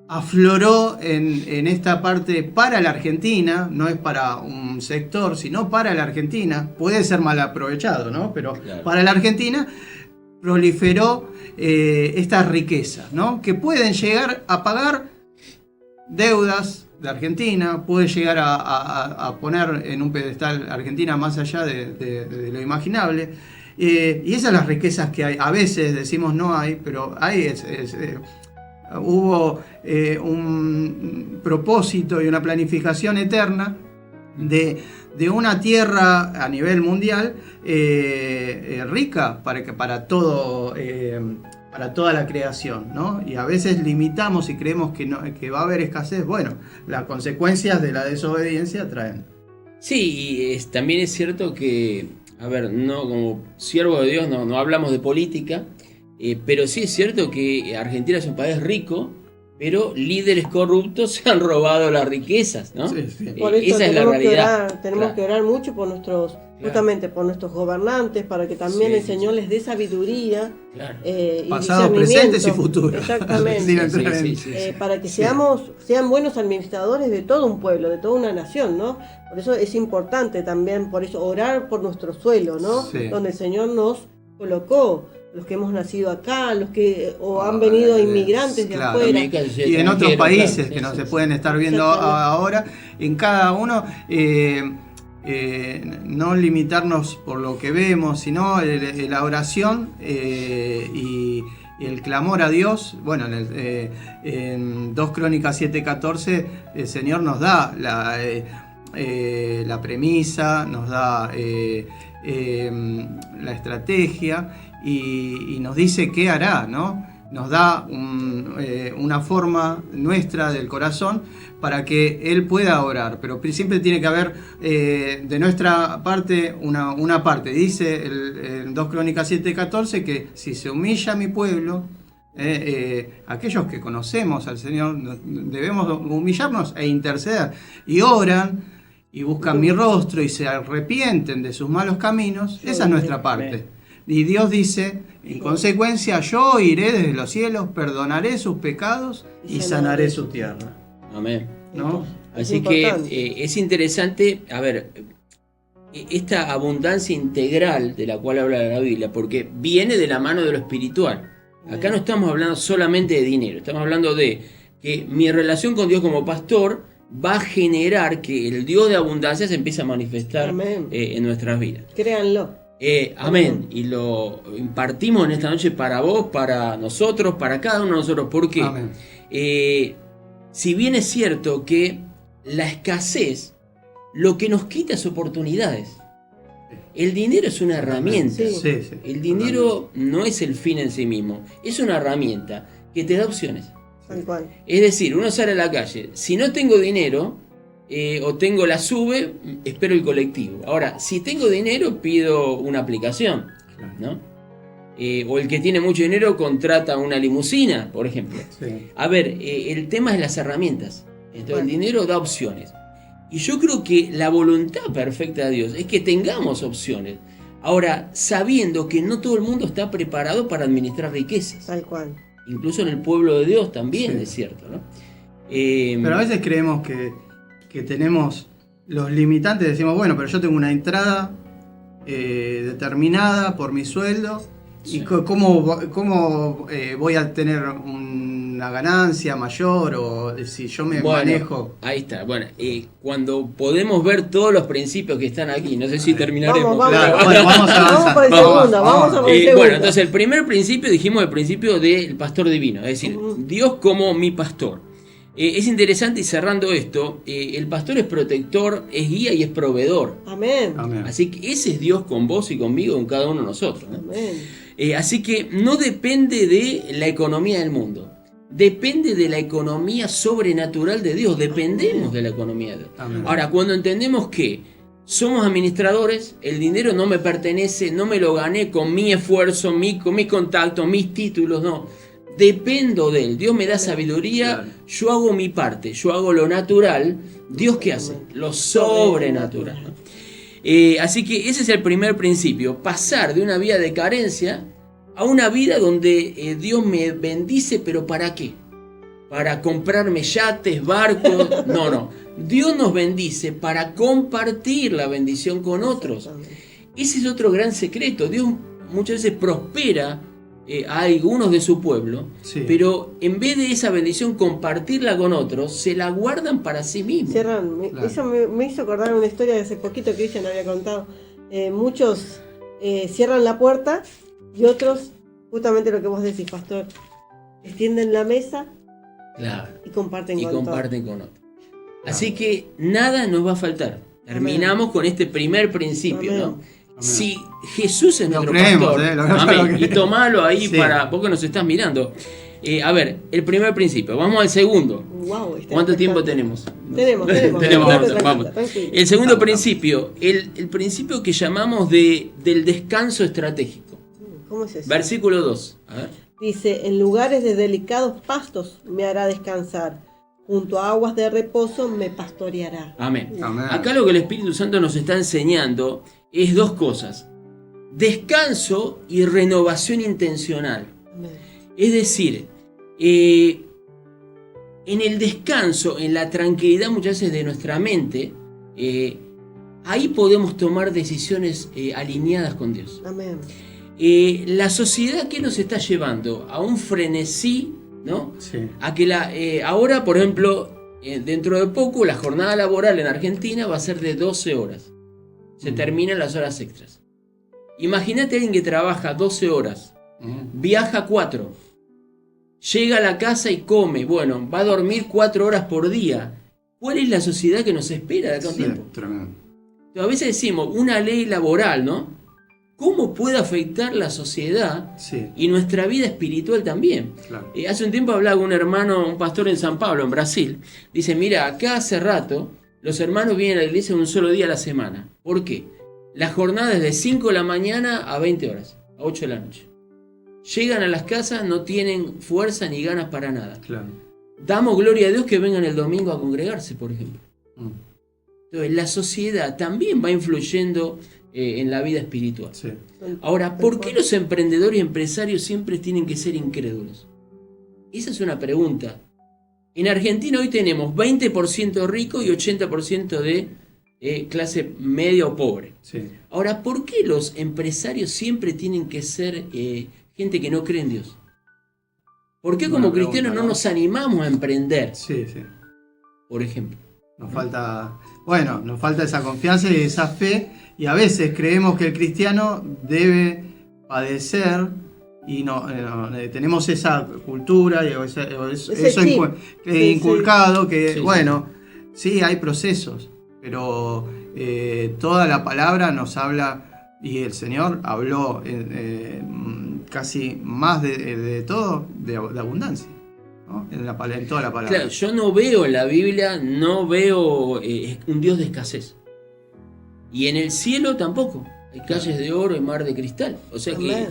Afloró en esta parte para la Argentina, no es para un sector, sino para la Argentina. Puede ser mal aprovechado, ¿no? Pero claro, para la Argentina proliferó estas riquezas, ¿no? Que pueden llegar a pagar deudas de Argentina, puede llegar a poner en un pedestal Argentina más allá de lo imaginable. Y esas son las riquezas que hay. A veces decimos no hay, pero hay hubo un propósito y una planificación eterna de una tierra a nivel mundial rica para toda la creación, ¿no? Y a veces limitamos y creemos que va a haber escasez. Bueno, las consecuencias de la desobediencia traen. Sí, y también es cierto que, a ver, no como siervo de Dios no hablamos de política. Pero sí es cierto que Argentina es un país rico, pero líderes corruptos se han robado las riquezas, ¿no? Sí. Por eso esa es la realidad. Tenemos que orar mucho por justamente por nuestros gobernantes, para que también el Señor les dé sabiduría, pasados, presentes y futuros. Exactamente. Para que sean buenos administradores de todo un pueblo, de toda una nación, ¿no? Por eso es importante también, por eso orar por nuestro suelo, ¿no? Sí. Donde el Señor nos colocó. Los que hemos nacido acá, los que han venido inmigrantes de afuera. Y en otros países que no se pueden estar viendo ahora, en cada uno, no limitarnos por lo que vemos, sino la oración y el clamor a Dios. Bueno, en 2 Crónicas 7:14 el Señor nos da la premisa, nos da la estrategia y nos dice qué hará, ¿no? Nos da una forma nuestra del corazón para que Él pueda orar, pero siempre tiene que haber de nuestra parte una parte. Dice en 2 Crónicas 7:14 que si se humilla mi pueblo, aquellos que conocemos al Señor debemos humillarnos e interceder, y oran y buscan mi rostro y se arrepienten de sus malos caminos. Esa es nuestra parte. Y Dios dice, en consecuencia, yo iré desde los cielos, perdonaré sus pecados y sanaré su tierra. Amén. ¿No? Así que es interesante, a ver, esta abundancia integral de la cual habla la Biblia, porque viene de la mano de lo espiritual. Acá no estamos hablando solamente de dinero, estamos hablando de que mi relación con Dios como pastor va a generar que el Dios de abundancia se empiece a manifestar en nuestras vidas. Créanlo. Amén. Y lo impartimos en esta noche para vos, para nosotros, para cada uno de nosotros. ¿Por qué? Amén. Si bien es cierto que la escasez lo que nos quita es oportunidades. El dinero es una herramienta. Sí. Sí, sí. El dinero no es el fin en sí mismo. Es una herramienta que te da opciones. Tal cual. Es decir, uno sale a la calle. Si no tengo dinero o tengo la SUBE, espero el colectivo. Ahora, si tengo dinero, pido una aplicación, Claro. ¿no? O el que tiene mucho dinero contrata una limusina, por ejemplo. Sí. A ver, el tema es las herramientas. Entonces, Bueno. el dinero da opciones. Y yo creo que la voluntad perfecta de Dios es que tengamos opciones. Ahora, sabiendo que no todo el mundo está preparado para administrar riquezas. Tal cual. Incluso en el pueblo de Dios también, Sí. es cierto, ¿no? Pero a veces creemos que tenemos los limitantes, decimos, bueno, pero yo tengo una entrada determinada por mi sueldo, Sí. y cómo voy a tener una ganancia mayor, o si yo me Bueno, manejo. ahí está. Bueno, cuando podemos ver todos los principios que están aquí, no sé si terminaremos. Vamos, Claro, vamos. bueno, vamos a avanzar. Vamos por el segundo, vamos a por el segundo. Bueno, entonces el primer principio, dijimos el principio del pastor divino, es decir, Dios como mi pastor. Es interesante, y cerrando esto, el pastor es protector, es guía y es proveedor. Amén. Amén. Así que ese es Dios con vos y conmigo, con cada uno de nosotros, ¿no? Amén. Así que no depende de la economía del mundo, depende de la economía sobrenatural de Dios, dependemos de la economía de Dios. Amén. Ahora, cuando entendemos que somos administradores, el dinero no me pertenece, no me lo gané con mi esfuerzo, con mis contactos, mis títulos, no. Dependo de Él. Dios me da sabiduría, Claro. yo hago mi parte, yo hago lo natural. ¿Dios qué hace? Lo sobrenatural, ¿no? Así que ese es el primer principio, pasar de una vida de carencia a una vida donde Dios me bendice, pero ¿para qué? ¿Para comprarme yates, barcos? No. Dios nos bendice para compartir la bendición con otros. Ese es otro gran secreto. Dios muchas veces prospera a algunos de su pueblo, Sí. pero en vez de esa bendición compartirla con otros, se la guardan para sí mismos. Cierran. Claro. Eso me hizo acordar una historia de hace poquito que Cristian había contado. Muchos cierran la puerta y otros, justamente lo que vos decís, pastor, extienden la mesa Claro. y comparten Y con comparten con otros. Así que nada nos va a faltar. Terminamos con este primer principio, Amén. ¿no? Si Jesús es Lo nuestro creemos, pastor, lo amén, creemos. y tomalo ahí Sí. para, porque nos estás mirando. A ver, el primer principio, vamos al segundo. Wow, está ¿Cuánto tiempo espectacular. tenemos? Tenemos. Tenemos, vamos. Tranquilo. El segundo Vamos. principio, el principio que llamamos del descanso estratégico. ¿Cómo es eso? Versículo 2. A ver. Dice, en lugares de delicados pastos me hará descansar, junto a aguas de reposo me pastoreará. Amén. Amén. Acá lo que el Espíritu Santo nos está enseñando es dos cosas: descanso y renovación intencional. Amén. Es decir, en el descanso, en la tranquilidad muchas veces de nuestra mente, ahí podemos tomar decisiones alineadas con Dios. Amén. La sociedad, ¿qué nos está llevando? A un frenesí, ¿no? Sí. A que ahora, por ejemplo, dentro de poco, la jornada laboral en Argentina va a ser de 12 horas. Se terminan las horas extras. Imagínate a alguien que trabaja 12 horas, viaja 4, llega a la casa y come, bueno, va a dormir 4 horas por día. ¿Cuál es la sociedad que nos espera de acá a un Sí, tiempo? tremendo. A veces decimos, una ley laboral, ¿no? ¿Cómo puede afectar la sociedad Sí, y nuestra vida espiritual también? claro. Hace un tiempo hablaba con un hermano, un pastor en San Pablo, en Brasil. Dice, mira, acá hace rato los hermanos vienen a la iglesia un solo día a la semana. ¿Por qué? La jornada es de 5 de la mañana a 20 horas, a 8 de la noche. Llegan a las casas, no tienen fuerza ni ganas para nada. Claro. Damos gloria a Dios que vengan el domingo a congregarse, por ejemplo. Mm. Entonces, la sociedad también va influyendo en la vida espiritual. Sí. Ahora, ¿por qué los emprendedores y empresarios siempre tienen que ser incrédulos? Esa es una pregunta. En Argentina hoy tenemos 20% rico y 80% de clase media o pobre. Sí. Ahora, ¿por qué los empresarios siempre tienen que ser gente que no cree en Dios? ¿Por qué como Buena pregunta, cristianos no ¿no? nos animamos a emprender, Sí, sí. por ejemplo? Nos falta, bueno, nos falta esa confianza y esa fe, y a veces creemos que el cristiano debe padecer y tenemos esa cultura y eso inculcado, que bueno, sí hay procesos, pero toda la palabra nos habla, y el Señor habló casi más de todo, de abundancia, ¿no? En toda la palabra. Claro, yo no veo en la Biblia, no veo un Dios de escasez. Y en el cielo tampoco. Hay calles de oro y mar de cristal. O sea que,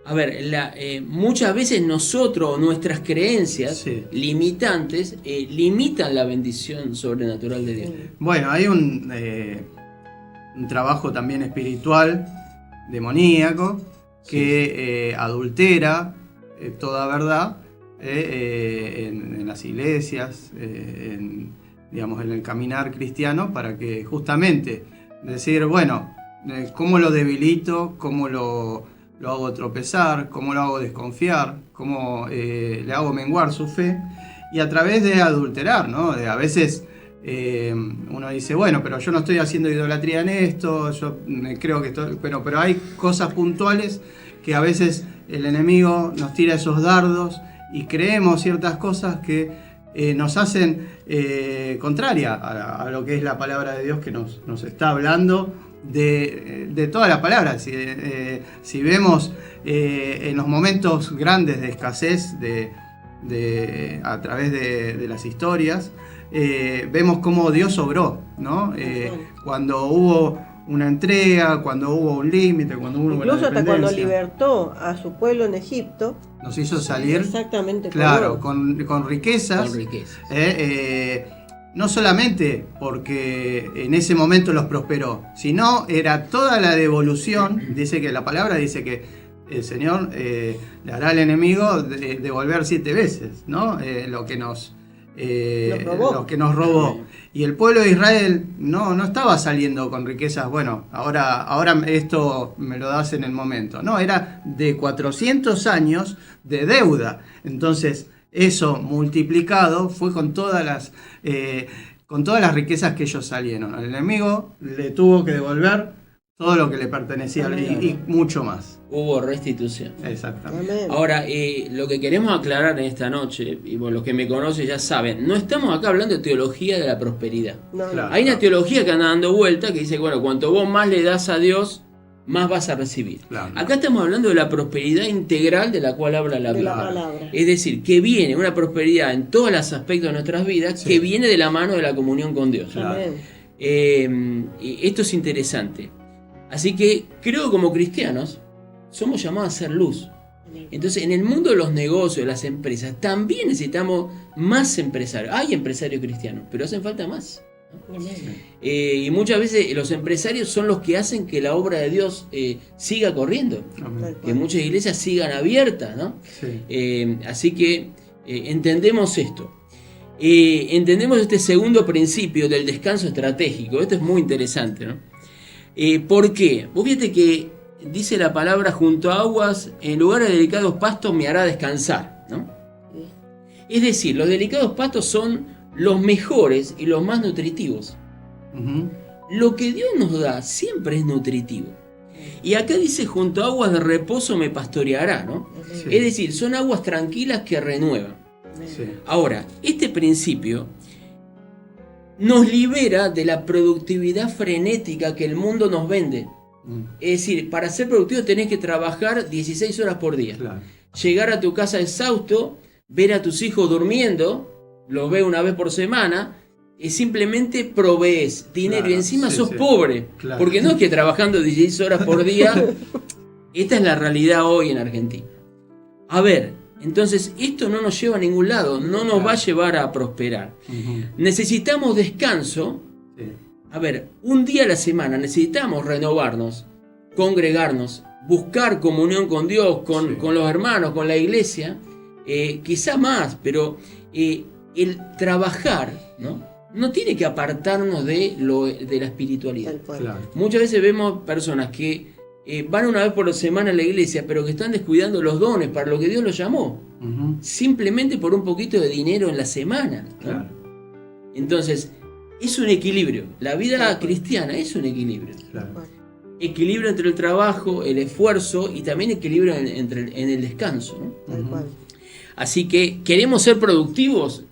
a ver, muchas veces nosotros, nuestras creencias limitantes, limitan la bendición sobrenatural de Dios. Bueno, hay un trabajo también espiritual, demoníaco, que adultera toda verdad en las iglesias, digamos, en el caminar cristiano, para que justamente decir, bueno, ¿cómo lo debilito? ¿Cómo lo hago tropezar? ¿Cómo lo hago desconfiar? ¿Cómo le hago menguar su fe? Y a través de adulterar, ¿no? A veces uno dice, bueno, pero yo no estoy haciendo idolatría en esto, yo creo que estoy, pero hay cosas puntuales que a veces el enemigo nos tira esos dardos y creemos ciertas cosas que nos hacen contraria a lo que es la palabra de Dios, que nos está hablando de toda la palabra. Si vemos en los momentos grandes de escasez a través de las historias, vemos cómo Dios obró, ¿no? Cuando hubo una entrega, cuando hubo un límite, cuando hubo una incluso hasta cuando dependencia. libertó a su pueblo en Egipto, Nos hizo salir, exactamente, claro, con riquezas. Con riquezas. No solamente porque en ese momento los prosperó, sino era toda la devolución. Dice que la palabra dice que el Señor le hará al enemigo devolver 7 veces, ¿no? Lo que nos robó. Y el pueblo de Israel no estaba saliendo con riquezas, bueno, ahora esto me lo das en el momento. No, era de 400 años de deuda. Entonces, eso multiplicado fue con todas las riquezas que ellos salieron. Al enemigo le tuvo que devolver todo lo que le pertenecía y mucho más. Hubo restitución. Exactamente. Amén. Ahora, lo que queremos aclarar en esta noche, y bueno, los que me conocen ya saben, no estamos acá hablando de teología de la prosperidad. No, Claro. Hay una teología que anda dando vuelta que dice, bueno, cuanto vos más le das a Dios, más vas a recibir. Claro. Acá estamos hablando de la prosperidad integral de la cual habla la de la Biblia. palabra. Es decir, que viene una prosperidad en todos los aspectos de nuestras vidas, Sí. que viene de la mano de la comunión con Dios. Claro. Amén. Y esto es interesante. Así que creo que como cristianos somos llamados a ser luz. Entonces, en el mundo de los negocios, de las empresas, también necesitamos más empresarios. Hay empresarios cristianos, pero hacen falta más. Y muchas veces los empresarios son los que hacen que la obra de Dios siga corriendo, Amén. que muchas iglesias sigan abiertas, ¿no? Sí. Así que entendemos esto. Entendemos este segundo principio del descanso estratégico. Esto es muy interesante, ¿no? ¿Por qué? Vos fíjate que dice la palabra, junto a aguas, en lugares de delicados pastos me hará descansar, ¿no? Es decir, los delicados pastos son los mejores y los más nutritivos. Ujú. Lo que Dios nos da siempre es nutritivo. Y acá dice, junto a aguas de reposo me pastoreará, ¿no? Sí. Es decir, son aguas tranquilas que renuevan. Sí. Ahora, este principio nos libera de la productividad frenética que el mundo nos vende. Es decir, para ser productivo tenés que trabajar 16 horas por día. Claro. Llegar a tu casa exhausto, ver a tus hijos durmiendo, los ves una vez por semana, y simplemente provees dinero, Claro, y encima sí, sos sí. pobre. Claro. Porque no es que trabajando 16 horas por día, esta es la realidad hoy en Argentina. A ver, entonces esto no nos lleva a ningún lado, no nos va a llevar a prosperar. Ujú. Necesitamos descanso. Sí. A ver, un día a la semana necesitamos renovarnos, congregarnos, buscar comunión con Dios, con los hermanos, con la iglesia, quizá más, pero el trabajar, no tiene que apartarnos de la espiritualidad. Tal cual. Claro. Muchas veces vemos personas que van una vez por semana a la iglesia, pero que están descuidando los dones para lo que Dios los llamó, Ujú. simplemente por un poquito de dinero en la semana, ¿no? Claro. Entonces, es un equilibrio. La vida cristiana es un equilibrio. Claro. Equilibrio entre el trabajo, el esfuerzo y también equilibrio en el descanso, ¿no? Tal cual. Así que queremos ser productivos,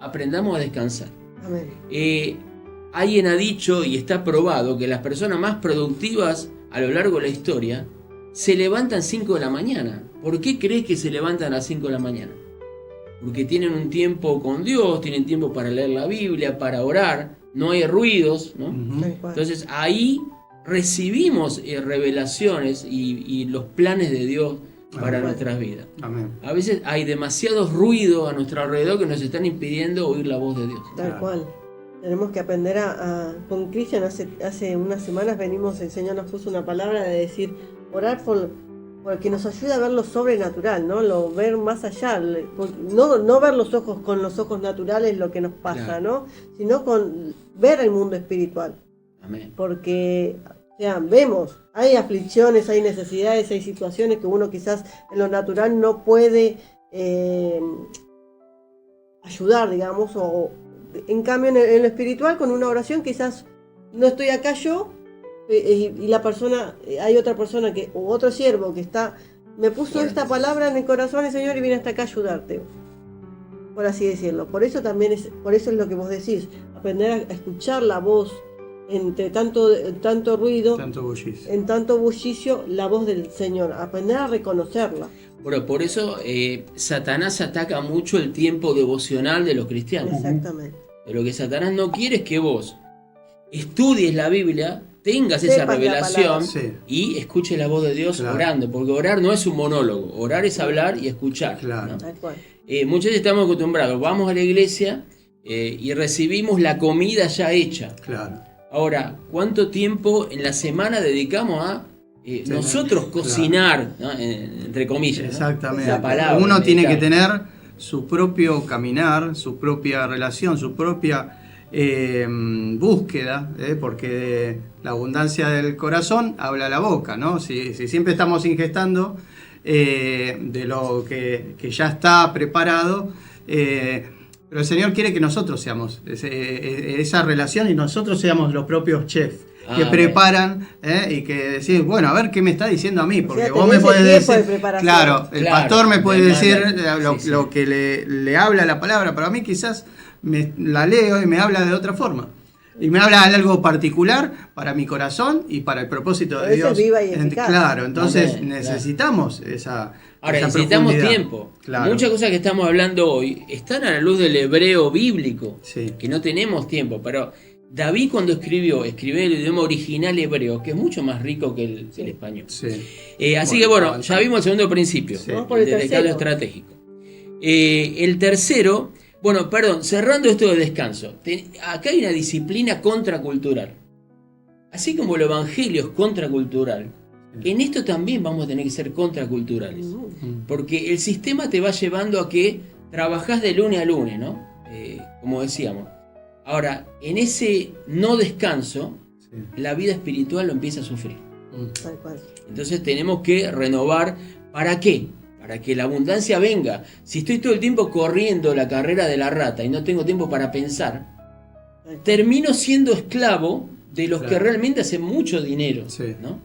aprendamos a descansar. Amén. Alguien ha dicho y está probado que las personas más productivas a lo largo de la historia se levantan 5 de la mañana. ¿Por qué crees que se levantan a las 5 de la mañana? Porque tienen un tiempo con Dios, tienen tiempo para leer la Biblia, para orar, no hay ruidos, ¿no? Tal cual. Entonces ahí recibimos revelaciones y los planes de Dios para Amén. nuestras vidas. Amén. A veces hay demasiado ruido a nuestro alrededor que nos están impidiendo oír la voz de Dios. Tal Claro. cual. Tenemos que aprender con Cristian, hace unas semanas venimos, el Señor nos puso una palabra de decir, orar por que nos ayude a ver lo sobrenatural, ¿no? Ver más allá, no ver con los ojos naturales lo que nos pasa, Claro. ¿no? Sino con ver el mundo espiritual. Amén. Porque, o sea, vemos, hay aflicciones, hay necesidades, hay situaciones que uno quizás en lo natural no puede ayudar, digamos, o en cambio en lo espiritual con una oración quizás no estoy acá yo y la persona, hay otra persona o otro siervo que me puso esta palabra en el corazón el Señor y viene hasta acá a ayudarte, por así decirlo. Por eso es lo que vos decís, aprender a escuchar la voz entre tanto ruido, en tanto bullicio, la voz del Señor, aprender a reconocerla. Bueno, por eso Satanás ataca mucho el tiempo devocional de los cristianos. Exactamente. Pero lo que Satanás no quiere es que vos estudies la Biblia, tengas Sepas esa la revelación palabra. Sí. y escuches la voz de Dios Claro. orando. Porque orar no es un monólogo, orar es hablar y escuchar. Claro. ¿no? Tal cual. Muchas veces estamos acostumbrados, vamos a la iglesia y recibimos la comida ya hecha. Claro. Ahora, ¿cuánto tiempo en la semana dedicamos a nosotros claro. cosinar, ¿no? Entre comillas, ¿no? Exactamente. La palabra, Uno tiene que meditar. tener su propio caminar, su propia relación, su propia búsqueda, porque la abundancia del corazón habla la boca, ¿no? Si siempre estamos ingestando de lo que ya está preparado, pero el Señor quiere que nosotros seamos esa relación y nosotros seamos los propios chefs que preparan y que decís, bueno, a ver qué me está diciendo a mí, porque sea, vos me tenés podés el tiempo de decir, preparación. claro, el Claro, pastor me puede me decir manda. Sí, lo que le habla la palabra, pero a mí quizás la leo y me habla de otra forma. Y me habla de algo particular para mi corazón y para el propósito de Pero eso Dios. es viva y eficaz. Claro, entonces Amén, necesitamos esa Ahora, esa necesitamos profundidad. tiempo. Claro. Muchas cosas que estamos hablando hoy están a la luz del hebreo bíblico, Sí. que no tenemos tiempo, pero David cuando escribió el idioma original hebreo, que es mucho más rico que el español. Sí. Así Bueno, que bueno, avanzamos. ya vimos el segundo principio, Sí. Vamos por el del tercero. recado estratégico. El tercero, bueno, perdón, cerrando esto del descanso, acá hay una disciplina contracultural. Así como el evangelio es contracultural, en esto también vamos a tener que ser contraculturales. Porque el sistema te va llevando a que trabajás de lunes a lunes, ¿no? Como decíamos. Ahora, en ese no descanso, Sí. la vida espiritual lo empieza a sufrir. Tal cual. Entonces tenemos que renovar. ¿Para qué? Para que la abundancia venga. Si estoy todo el tiempo corriendo la carrera de la rata y no tengo tiempo para pensar, termino siendo esclavo de los Claro. que realmente hacen mucho dinero, Sí. ¿no?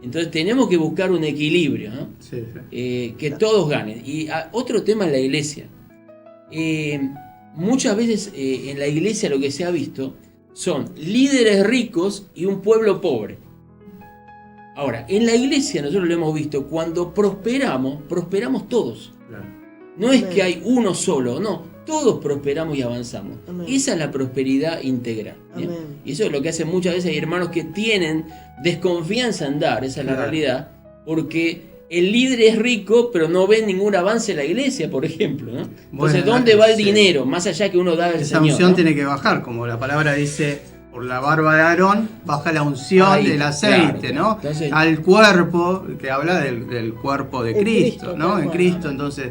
Entonces tenemos que buscar un equilibrio, ¿no? Sí, sí. Que todos ganen. Y otro tema en la iglesia. Muchas veces en la iglesia lo que se ha visto son líderes ricos y un pueblo pobre. Ahora, en la iglesia nosotros lo hemos visto, cuando prosperamos todos. Claro. No es Amén. que hay uno solo, no. Todos prosperamos y avanzamos. Amén. Esa es la prosperidad integral. ¿bien? Amén. Y eso es lo que hacen muchas veces. Hay hermanos que tienen desconfianza en dar, esa es la Claro. realidad, porque el líder es rico, pero no ven ningún avance en la iglesia, por ejemplo, ¿no? Entonces, Bueno, ¿dónde va el sí. dinero? Más allá que uno da al Esa Señor, unción ¿no? tiene que bajar, como la palabra dice, por la barba de Aarón baja la unción Ahí, del aceite, claro. ¿no? Entonces- al cuerpo, que habla del cuerpo de En Cristo, Cristo, ¿no? tal En cual. Cristo, entonces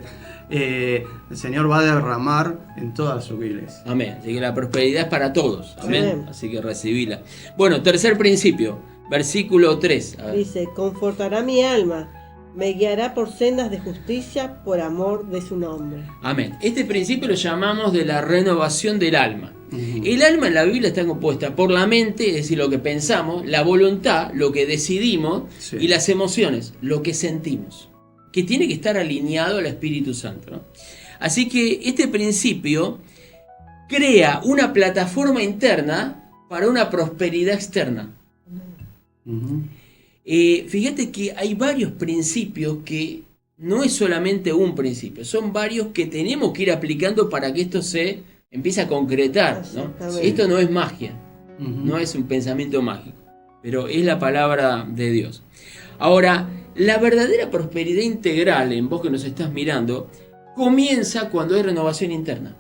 el Señor va a derramar en toda su iglesia. Amén. Así que la prosperidad es para todos. Amén. Amén. Así que recibila. Bueno, tercer principio, versículo 3. A ver. Dice, confortará mi alma, me guiará por sendas de justicia por amor de su nombre. Amén. Este principio lo llamamos de la renovación del alma. El alma en la Biblia está compuesta por la mente, es decir, lo que pensamos, la voluntad, lo que decidimos, Sí. y las emociones, lo que sentimos, que tiene que estar alineado al Espíritu Santo, ¿no? Así que este principio crea una plataforma interna para una prosperidad externa. Ujú. Fíjate que hay varios principios que no es solamente un principio, son varios que tenemos que ir aplicando para que esto se empiece a concretar, ¿no? Exactamente. Esto no es magia, Ujú. no es un pensamiento mágico, pero es la palabra de Dios. Ahora, la verdadera prosperidad integral, en vos que nos estás mirando, comienza cuando hay renovación interna.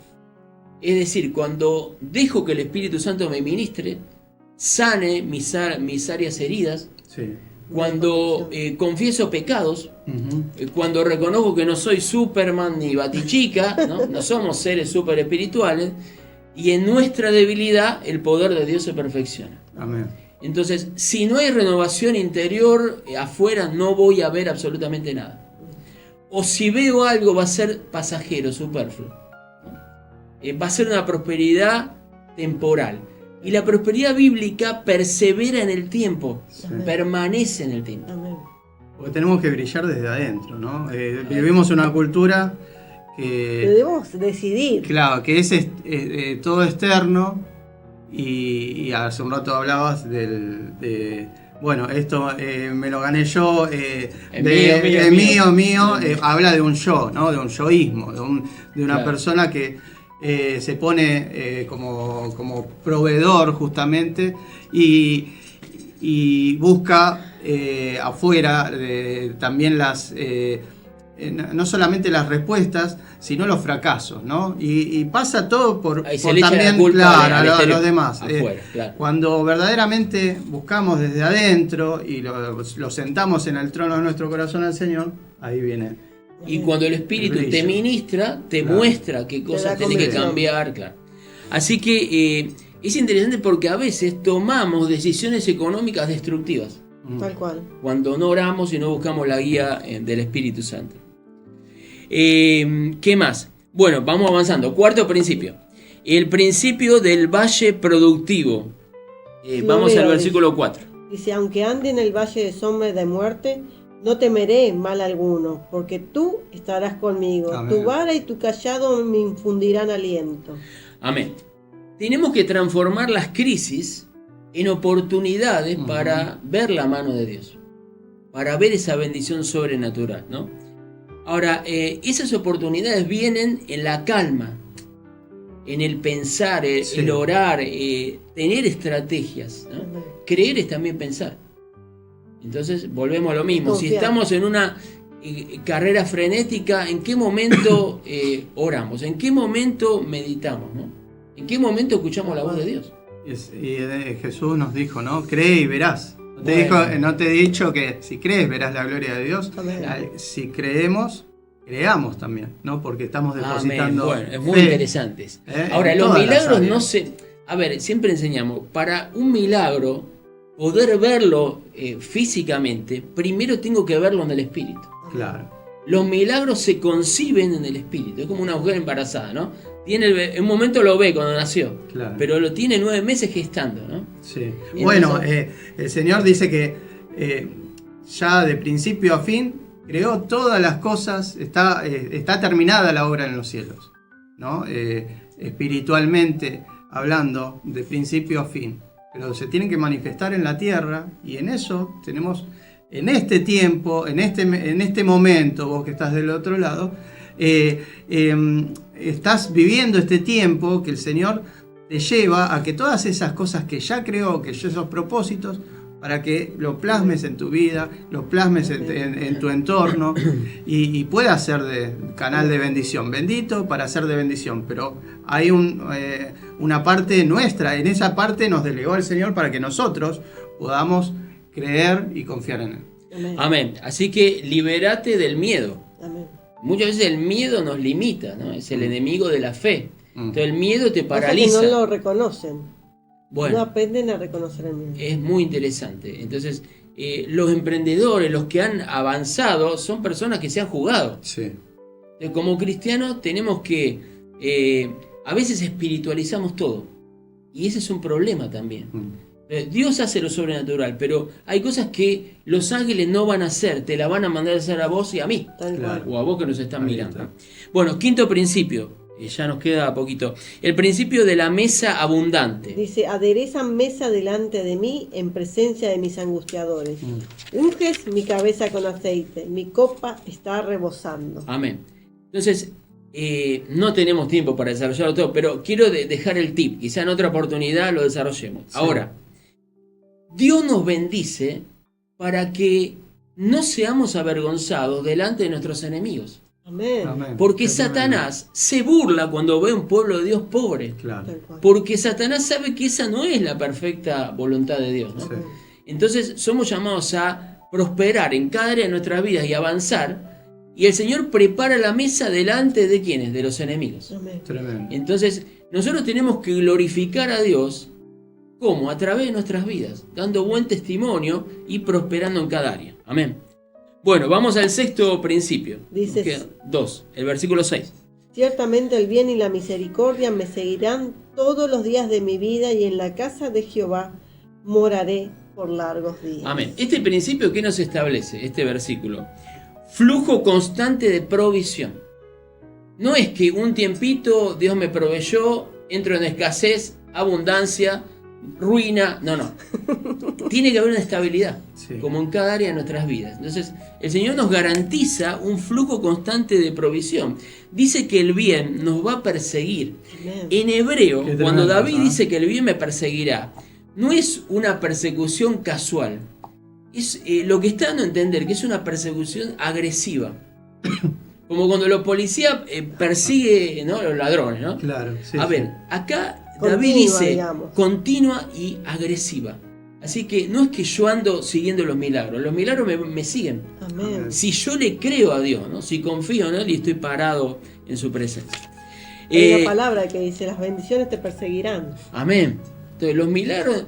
Es decir, cuando dejo que el Espíritu Santo me ministre, sane mis áreas heridas, Sí. cuando confieso pecados, Ujú. cuando reconozco que no soy Superman ni Batichica, ¿no? No somos seres super espirituales, y en nuestra debilidad el poder de Dios se perfecciona. Amén. Entonces, si no hay renovación interior, afuera no voy a ver absolutamente nada. O si veo algo va a ser pasajero, superfluo, ¿no? Va a ser una prosperidad temporal. Y la prosperidad bíblica persevera en el tiempo, Sí. permanece en el tiempo. Amén. Porque tenemos que brillar desde adentro, ¿no? Vivimos en una cultura que... Debemos decidir. Claro, que es todo externo y hace un rato hablabas bueno, esto me lo gané yo, mío, habla de un yo, ¿no? De un yoísmo, de una Claro. persona que se pone como proveedor justamente y busca afuera también no solamente las respuestas, sino los fracasos, ¿no? Y pasa todo por Ahí se le echa la también, culpa claro, al a exterior, los demás. afuera, claro. Cuando verdaderamente buscamos desde adentro y lo sentamos en el trono de nuestro corazón al Señor, ahí viene. Y cuando el Espíritu El te brillo. ministra, te Claro. muestra qué cosas da tenés que convicción. cambiar, claro. Así que es interesante porque a veces tomamos decisiones económicas destructivas Tal cual. cuando no oramos y no buscamos la guía del Espíritu Santo. ¿Qué más? Bueno, vamos avanzando. Cuarto principio. El principio del valle productivo. Vamos leo, al dice. versículo 4. Dice, aunque ande en el valle de sombra de muerte, no temeré mal alguno, porque tú estarás conmigo. Amén. Tu vara y tu callado me infundirán aliento. Amén. Tenemos que transformar las crisis en oportunidades para ver la mano de Dios, para ver esa bendición sobrenatural, ¿no? Ahora, esas oportunidades vienen en la calma, en el pensar, Sí. el orar, tener estrategias, ¿no? Amén. Creer es también pensar. Entonces, volvemos a lo mismo. Si Confiar. estamos en una carrera frenética, ¿en qué momento oramos? ¿En qué momento meditamos, ¿no? ¿En qué momento escuchamos la voz de Dios? Jesús nos dijo, ¿no? Cree y verás. No te he dicho que si crees verás la gloria de Dios. Amén. Si creemos, creamos también, ¿no? Porque estamos Amén. depositando. Bueno, es muy fe. interesante. Ahora, En los todas las milagros áreas. no se... A ver, siempre enseñamos, para un milagro, poder verlo físicamente, primero tengo que verlo en el Espíritu. Claro. Los milagros se conciben en el Espíritu. Es como una mujer embarazada, ¿no? En un momento lo ve cuando nació, Claro. pero lo tiene 9 meses gestando, ¿no? Sí. Y Bueno, entonces- el Señor dice que ya de principio a fin creó todas las cosas, está terminada la obra en los cielos, ¿no? Espiritualmente hablando, de principio a fin. Pero se tienen que manifestar en la tierra y en eso tenemos, en este tiempo, en este momento, vos que estás del otro lado, estás viviendo este tiempo que el Señor te lleva a que todas esas cosas que ya creó, que esos propósitos, para que lo plasmes en tu vida, lo plasmes en tu entorno y pueda ser de canal de bendición. Bendito para ser de bendición, pero hay una parte nuestra, en esa parte nos delegó el Señor para que nosotros podamos creer y confiar en Él. Amén. Amén. Así que libérate del miedo. Amén. Muchas veces el miedo nos limita, ¿no? Es el enemigo de la fe. Entonces el miedo te Pasa paraliza. que no lo reconocen. Bueno, No aprenden a reconocer el miedo. es muy interesante. Entonces, los emprendedores, los que han avanzado, son personas que se han jugado. Sí. Como cristianos tenemos que, a veces espiritualizamos todo. Y ese es un problema también. Dios hace lo sobrenatural, pero hay cosas que los ángeles no van a hacer, te la van a mandar a hacer a vos y a mí, Tal cual. o a vos que nos están Ahí mirando. está. Bueno, quinto principio, ya nos queda poquito, el principio de la mesa abundante. Dice, aderezan mesa delante de mí en presencia de mis angustiadores. Unges mi cabeza con aceite, mi copa está rebosando. Amén. Entonces, no tenemos tiempo para desarrollarlo todo, pero quiero dejar el tip, quizá en otra oportunidad lo desarrollemos. Sí. Ahora, Dios nos bendice para que no seamos avergonzados delante de nuestros enemigos. Amén. Amén. Porque Qué Satanás se burla cuando ve un pueblo de Dios pobre. tremendo. Claro. Tal cual. Porque Satanás sabe que esa no es la perfecta voluntad de Dios, ¿no? Sí. Entonces somos llamados a prosperar en cada área de nuestras vidas y avanzar. Y el Señor prepara la mesa delante de ¿quiénes? De los enemigos. Amén. Tremendo. Entonces nosotros tenemos que glorificar a Dios. ¿Cómo? A través de nuestras vidas, dando buen testimonio y prosperando en cada área. Amén. Bueno, vamos al sexto principio. Dice- Nos quedan 2, el versículo 6. Ciertamente el bien y la misericordia me seguirán todos los días de mi vida y en la casa de Jehová moraré por largos días. Amén. Este principio, ¿qué nos establece? Este versículo. Flujo constante de provisión. No es que un tiempito Dios me proveyó, entro en escasez, abundancia, ruina. No, no. Tiene que haber una estabilidad, Sí. como en cada área de nuestras vidas. Entonces, el Señor nos garantiza un flujo constante de provisión. Dice que el bien nos va a perseguir. Amén. En hebreo, Qué cuando tremendo, David ¿no? dice que el bien me perseguirá, no es una persecución casual. Es lo que está dando a entender que es una persecución agresiva. Como cuando los policías persiguen, ¿no? A los ladrones, ¿no? Claro. Sí, A sí. ver, acá Continua, David dice digamos. continua y agresiva. Así que no es que yo ando siguiendo los milagros me siguen. Amén. Si yo le creo a Dios, ¿no? Si confío en Él y estoy parado en su presencia. Hay una palabra que dice, las bendiciones te perseguirán. Amén. Entonces, los milagros,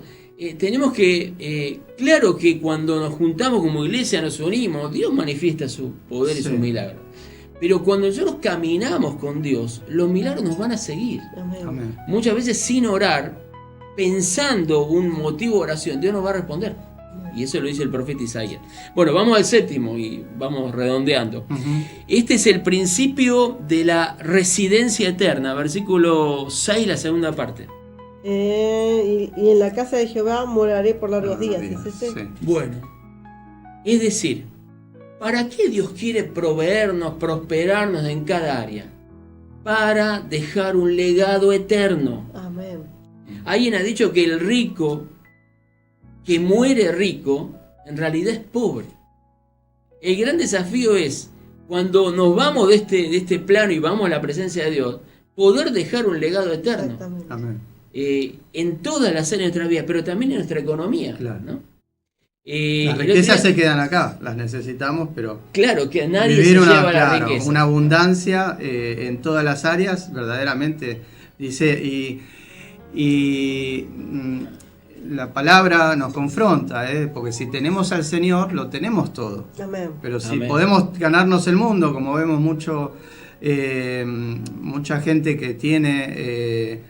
tenemos que, claro que cuando nos juntamos como iglesia, nos unimos, Dios manifiesta su poder y Sí. sus milagros. Pero cuando nosotros caminamos con Dios, los milagros nos van a seguir. Amén. Amén. Muchas veces sin orar, pensando un motivo de oración, Dios nos va a responder. Y eso lo dice el profeta Isaías. Bueno, vamos al séptimo y vamos redondeando. Ujú. Este es el principio de la residencia eterna, versículo 6, la segunda parte. Y en la casa de Jehová moraré por largos días. ¿Es ese? Sí. Bueno, es decir, ¿para qué Dios quiere proveernos, prosperarnos en cada área? Para dejar un legado eterno. Amén. Alguien ha dicho que el rico que muere rico en realidad es pobre. El gran desafío es, cuando nos vamos de este plano y vamos a la presencia de Dios, poder dejar un legado eterno. Exactamente. Amén. En todas las áreas de nuestra vida, pero también en nuestra economía. Claro. ¿no? Las el otro riquezas día- se quedan acá, las necesitamos, pero Claro, que nadie vivir se una, lleva la claro, riqueza. una abundancia en todas las áreas, verdaderamente, dice, la palabra nos confronta, porque si tenemos al Señor, lo tenemos todo. Amén. Pero si Amén. podemos ganarnos el mundo, como vemos mucha gente que tiene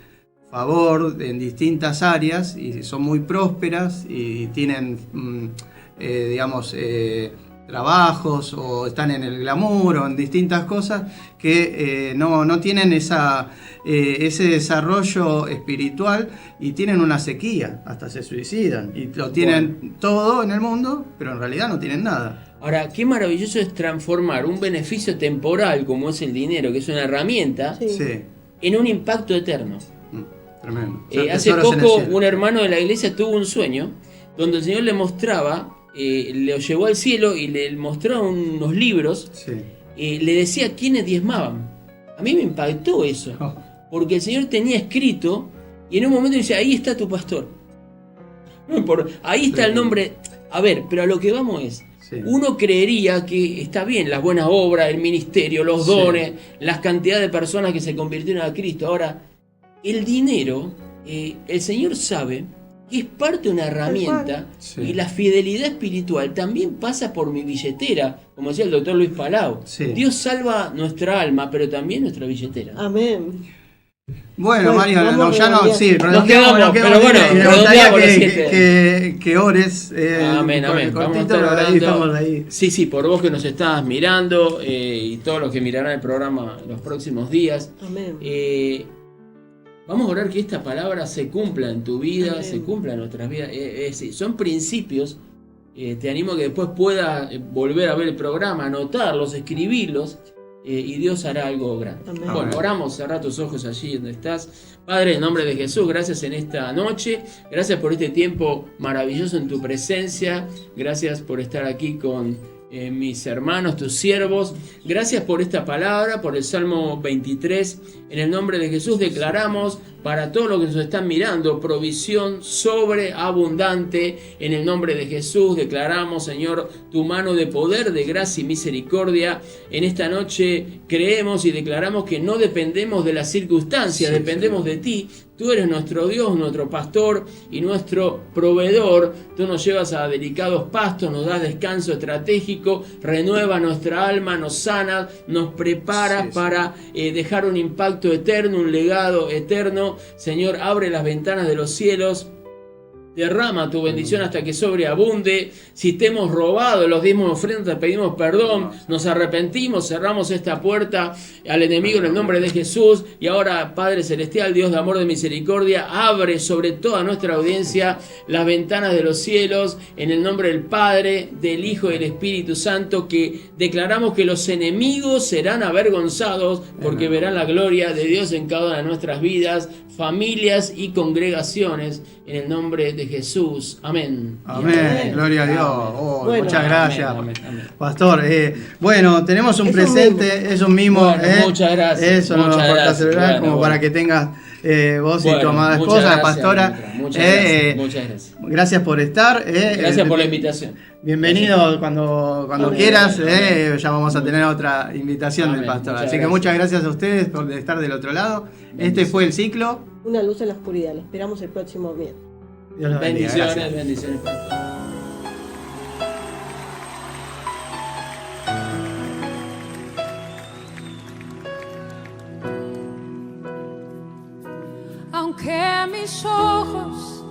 favor en distintas áreas y son muy prósperas y tienen, digamos, trabajos o están en el glamour o en distintas cosas que no tienen ese desarrollo espiritual y tienen una sequía, hasta se suicidan y lo tienen todo en el mundo, pero en realidad no tienen nada. Ahora, qué maravilloso es transformar un beneficio temporal como es el dinero, que es una herramienta, Sí. Sí, en un impacto eterno. tremendo. Hace Tesoros en el poco cielo. un hermano de la iglesia tuvo un sueño donde el Señor le mostraba, lo llevó al cielo y le mostraba unos libros, Sí. le decía quiénes diezmaban. A mí me impactó eso, Oh, porque el Señor tenía escrito y en un momento dice, ahí está tu pastor. Ahí está el nombre. A ver, pero a lo que vamos es, sí. uno creería que está bien las buenas obras, el ministerio, los Sí. dones, las cantidades de personas que se convirtieron a Cristo. Ahora, el dinero, el Señor sabe que es parte de una herramienta Sí. y la fidelidad espiritual también pasa por mi billetera, como decía el doctor Luis Palau. Sí. Dios salva nuestra alma, pero también nuestra billetera. Amén. Bueno, Mario, vamos no, ya no, redondeando. sí, Nos quedamos, pero bueno, y me gustaría redondeamos los 7. que ores. Amén, con el amén. Vamos a cortito, estar ahí orando. estamos ahí. Sí, por vos que nos estás mirando y todos los que mirarán el programa los próximos días. Amén. Vamos a orar que esta palabra se cumpla en tu vida, Amén. se cumpla en nuestras vidas. Son principios. Te animo a que después puedas volver a ver el programa, anotarlos, escribirlos. Y Dios hará algo grande. Amén. Bueno, Amén. oramos, cerrá tus ojos allí donde estás. Padre, en nombre de Jesús, gracias en esta noche. Gracias por este tiempo maravilloso en tu presencia. Gracias por estar aquí con mis hermanos, tus siervos. Gracias por esta palabra, por el Salmo 23. En el nombre de Jesús declaramos para todos los que nos están mirando provisión sobreabundante. En el nombre de Jesús declaramos, Señor, tu mano de poder, de gracia y misericordia. En esta noche creemos y declaramos que no dependemos de las circunstancias, Sí, dependemos de ti. Tú eres nuestro Dios, nuestro pastor y nuestro proveedor. Tú nos llevas a delicados pastos, nos das descanso estratégico, renueva nuestra alma, nos sana, nos prepara para dejar un impacto eterno, un legado eterno. Señor, abre las ventanas de los cielos. Derrama tu bendición hasta que sobreabunde. Si te hemos robado los diezmos y ofrendas, te pedimos perdón. Nos arrepentimos, cerramos esta puerta al enemigo en el nombre de Jesús. Y ahora, Padre Celestial, Dios de amor, de misericordia, abre sobre toda nuestra audiencia las ventanas de los cielos en el nombre del Padre, del Hijo y del Espíritu Santo, que declaramos que los enemigos serán avergonzados porque verán la gloria de Dios en cada una de nuestras vidas, familias y congregaciones, en el nombre de Jesús. Amén. Amén, gloria a Dios. Oh, Bueno. muchas gracias, Amén, amén. Pastor. Bueno, tenemos un Eso presente, mismo. eso mismo. Bueno, muchas gracias. Eso nos Muchas aporta gracias. celular, Bueno, como bueno. para que tengas vos y Bueno, tu amada muchas esposa, la gracias, pastora. Mitra. Muchas gracias. Muchas gracias. Gracias por estar. Gracias por la invitación. Bienvenido cuando Amén. quieras. Amén. Ya vamos a tener otra invitación Amén. del pastor. Muchas Así que gracias. muchas gracias a ustedes por estar del otro lado. Este Bendiciones. fue el ciclo. Una luz en la oscuridad. Lo esperamos el próximo viernes. Dios los bendiga. Bendiciones, Gracias. bendiciones. Aunque mis ojos